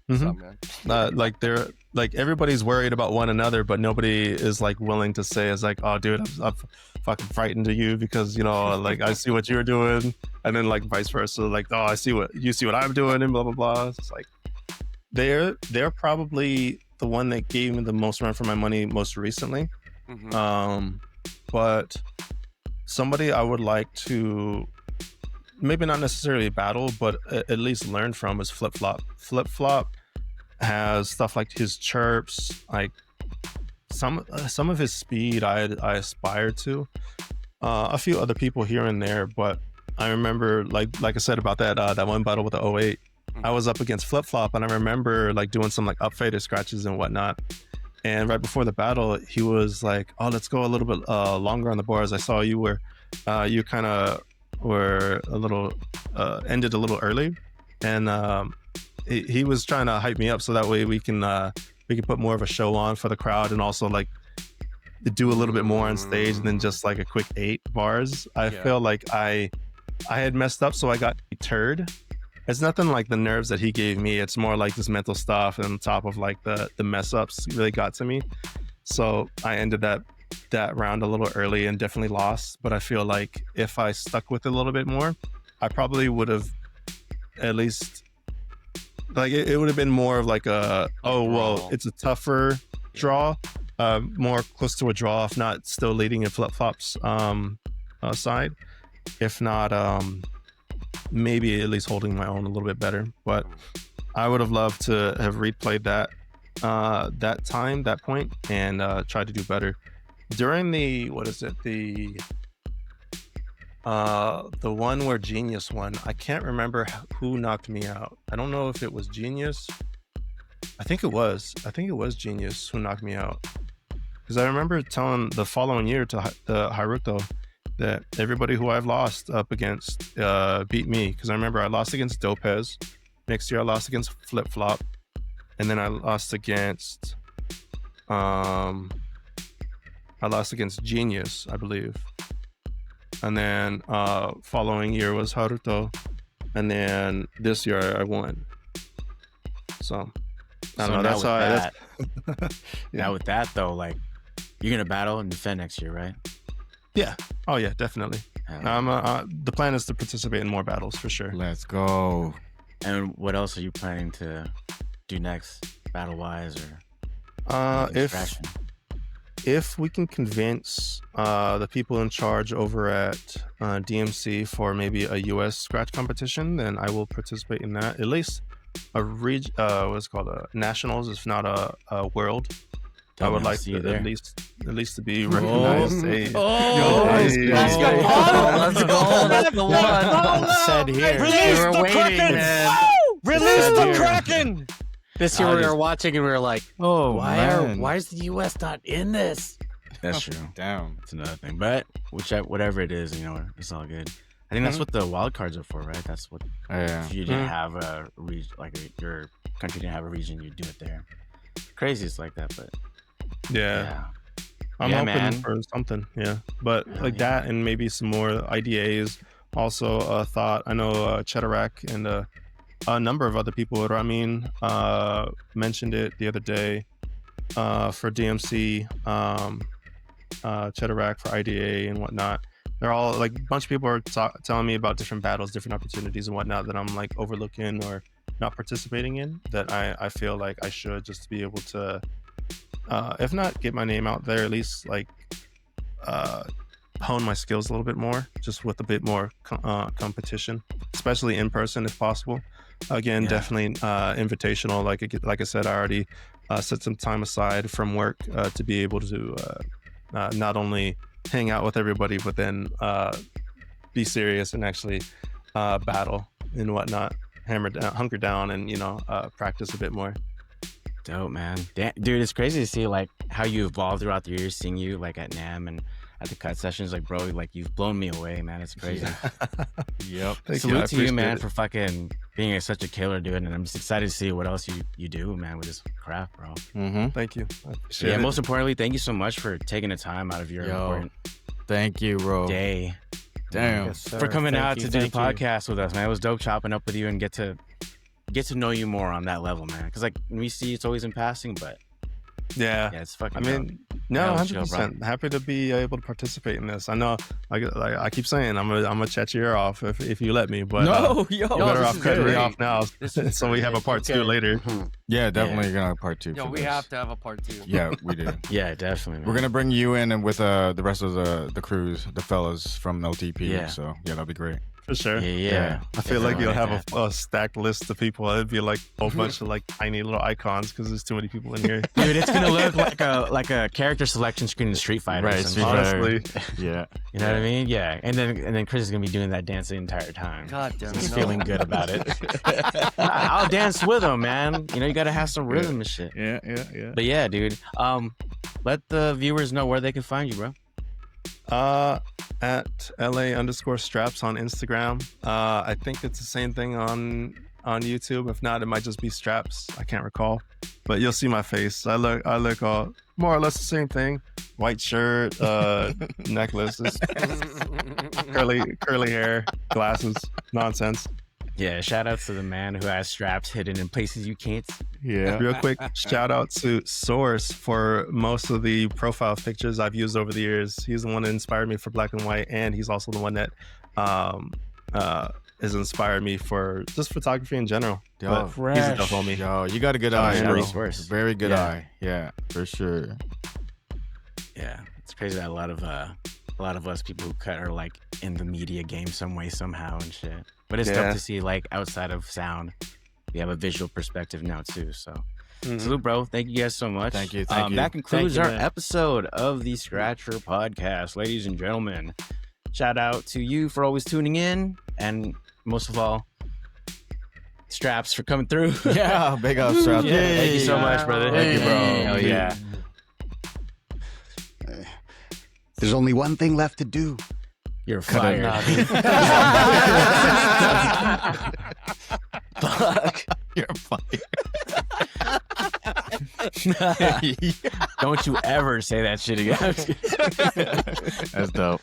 what's up, man? Like they're like, everybody's worried about one another, but nobody is like willing to say, it's like, oh dude, I'm fucking frightened of you because, you know, like I see what you're doing, and then like vice versa, like, oh, I see what I'm doing, and blah blah blah. It's like they're probably the one that gave me the most run for my money most recently. But somebody I would like to maybe not necessarily battle, but at least learn from is Flip Flop. Flip Flop has stuff like his chirps, like some of his speed I aspire to. A few other people here and there, but I remember like I said about that one battle with the 08, I was up against Flip Flop, and I remember like doing some like up fader scratches and whatnot. And right before the battle, he was like, "Oh, let's go a little bit longer on the bars. I saw you were you kind of were a little ended a little early," and he was trying to hype me up so that way we can put more of a show on for the crowd, and also like do a little bit more on stage than just like a quick 8 bars. I feel like I had messed up, so I got deterred. It's nothing like the nerves that he gave me. It's more like this mental stuff, and on top of like the mess ups really got to me. So I ended that round a little early and definitely lost. But I feel like if I stuck with it a little bit more, I probably would have at least like it would have been more of like it's a tougher draw, more close to a draw, if not still leading in Flip Flop's side, if not maybe at least holding my own a little bit better. But I would have loved to have replayed that point and tried to do better. during the one where Genius won, I can't remember who knocked me out. I don't know if it was Genius. I think it was Genius who knocked me out. Because I remember telling the following year to the Haruto that everybody who I've lost up against beat me. Because I remember I lost against Dopez. Next year I lost against Flip Flop. And then I lost against Genius, I believe. And then following year was Haruto. And then this year I won. So I don't know. That's how yeah. Now with that though, like you're gonna battle and defend next year, right? Yeah. Oh yeah, definitely. The plan is to participate in more battles for sure. Let's go. And what else are you planning to do next, battle wise, or if we can convince the people in charge over at DMC for maybe a US Skratch competition, then I will participate in that. At least a what's it called, a nationals, if not a world. I would like to at least to be recognized. Let's go. That's the one. Said here. Release we were the waiting, Kraken! man. Release the Kraken! This year we were watching and we were like, oh, why is the US not in this? That's true. Damn. It's another thing. But whatever it is, you know, it's all good. I think that's what the wild cards are for, right? That's what. If you didn't have a region, your country didn't have a region, you do it there. Crazy, it's like that, but yeah. I'm hoping for something, but that and maybe some more IDAs. Also, thought I know Cheddarak and a number of other people. Ramin mentioned it the other day for DMC, Cheddarak for IDA and whatnot. They're all like a bunch of people are telling me about different battles, different opportunities and whatnot that I'm like overlooking or not participating in. That I feel like I should, just to be able to, if not get my name out there, at least like hone my skills a little bit more, just with a bit more competition, especially in person if possible. Again, definitely invitational. Like I said, I already set some time aside from work to be able to not only hang out with everybody, but then be serious and actually battle and whatnot, hunker down and practice a bit more. Dope, man. Dude, it's crazy to see like how you evolved throughout the years, seeing you like at NAM and at the cut sessions. Like, bro, like you've blown me away, man. It's crazy. Yep. Salute to you, man, for fucking being such a killer, dude. And I'm just excited to see what else you do, man, with this craft, bro. Thank you. I appreciate it. Most importantly, thank you so much for taking the time out of your important thank you, bro. day. Damn. Yes, sir. For coming Thank out you, to do the thank you. podcast with us, man. It was dope chopping up with you and get to know you more on that level, man. Because like when we see, it's always in passing, but yeah, it's fucking. I mean, no, 100%. Happy to be able to participate in this. I know, like I keep saying, I'm gonna chat your ear off if you let me. But you better off cutting me off now, so we have a part 2 later. Yeah, definitely gonna have part 2. Yo, we have to have a part 2. Yeah, we do. Yeah, definitely. Man. We're gonna bring you in and with the rest of the crews, the fellas from LTP. Yeah. So yeah, that'll be great. For sure. Yeah. I feel like you'll have a stacked list of people. It'd be like a whole bunch of like tiny little icons because there's too many people in here. Dude, it's gonna look like a character selection screen in Street Fighter. Right, Street Fighter. Honestly. Yeah. You know what I mean? Yeah. And then Chris is gonna be doing that dance the entire time. God damn it. He's feeling good about it. I'll dance with him, man. You gotta have some rhythm and shit. Yeah. But yeah, dude. Let the viewers know where they can find you, bro. At LA_straps on Instagram. I think it's the same thing on YouTube. If not, it might just be straps. I can't recall, but you'll see my face. I look all more or less the same thing. White shirt, necklaces, curly hair, glasses, nonsense. Yeah, shout out to the man who has straps hidden in places you can't see. Yeah. Real quick, shout out to Source for most of the profile pictures I've used over the years. He's the one that inspired me for black and white, and he's also the one that has inspired me for just photography in general. Yo, he's a dope homie. Yo, you got a good eye, bro. Source. Very good eye. Yeah, for sure. Yeah, it's crazy that a lot of us people who cut are like in the media game some way, somehow and shit. But it's dope to see like outside of sound, we have a visual perspective now too. So Salute, bro. Thank you guys so much. Thank you. Thank you. That concludes Thank you, our man. episode of the Skratcher Podcast, ladies and gentlemen. Shout out to you for always tuning in, and most of all, Straps for coming through. Yeah, big up, Strap. Yeah, thank you so much, brother. Thank you, bro. Hell yeah. There's only one thing left to do. You're Cut it. fired. Fuck. You're fired. Don't you ever say that shit again. That's dope.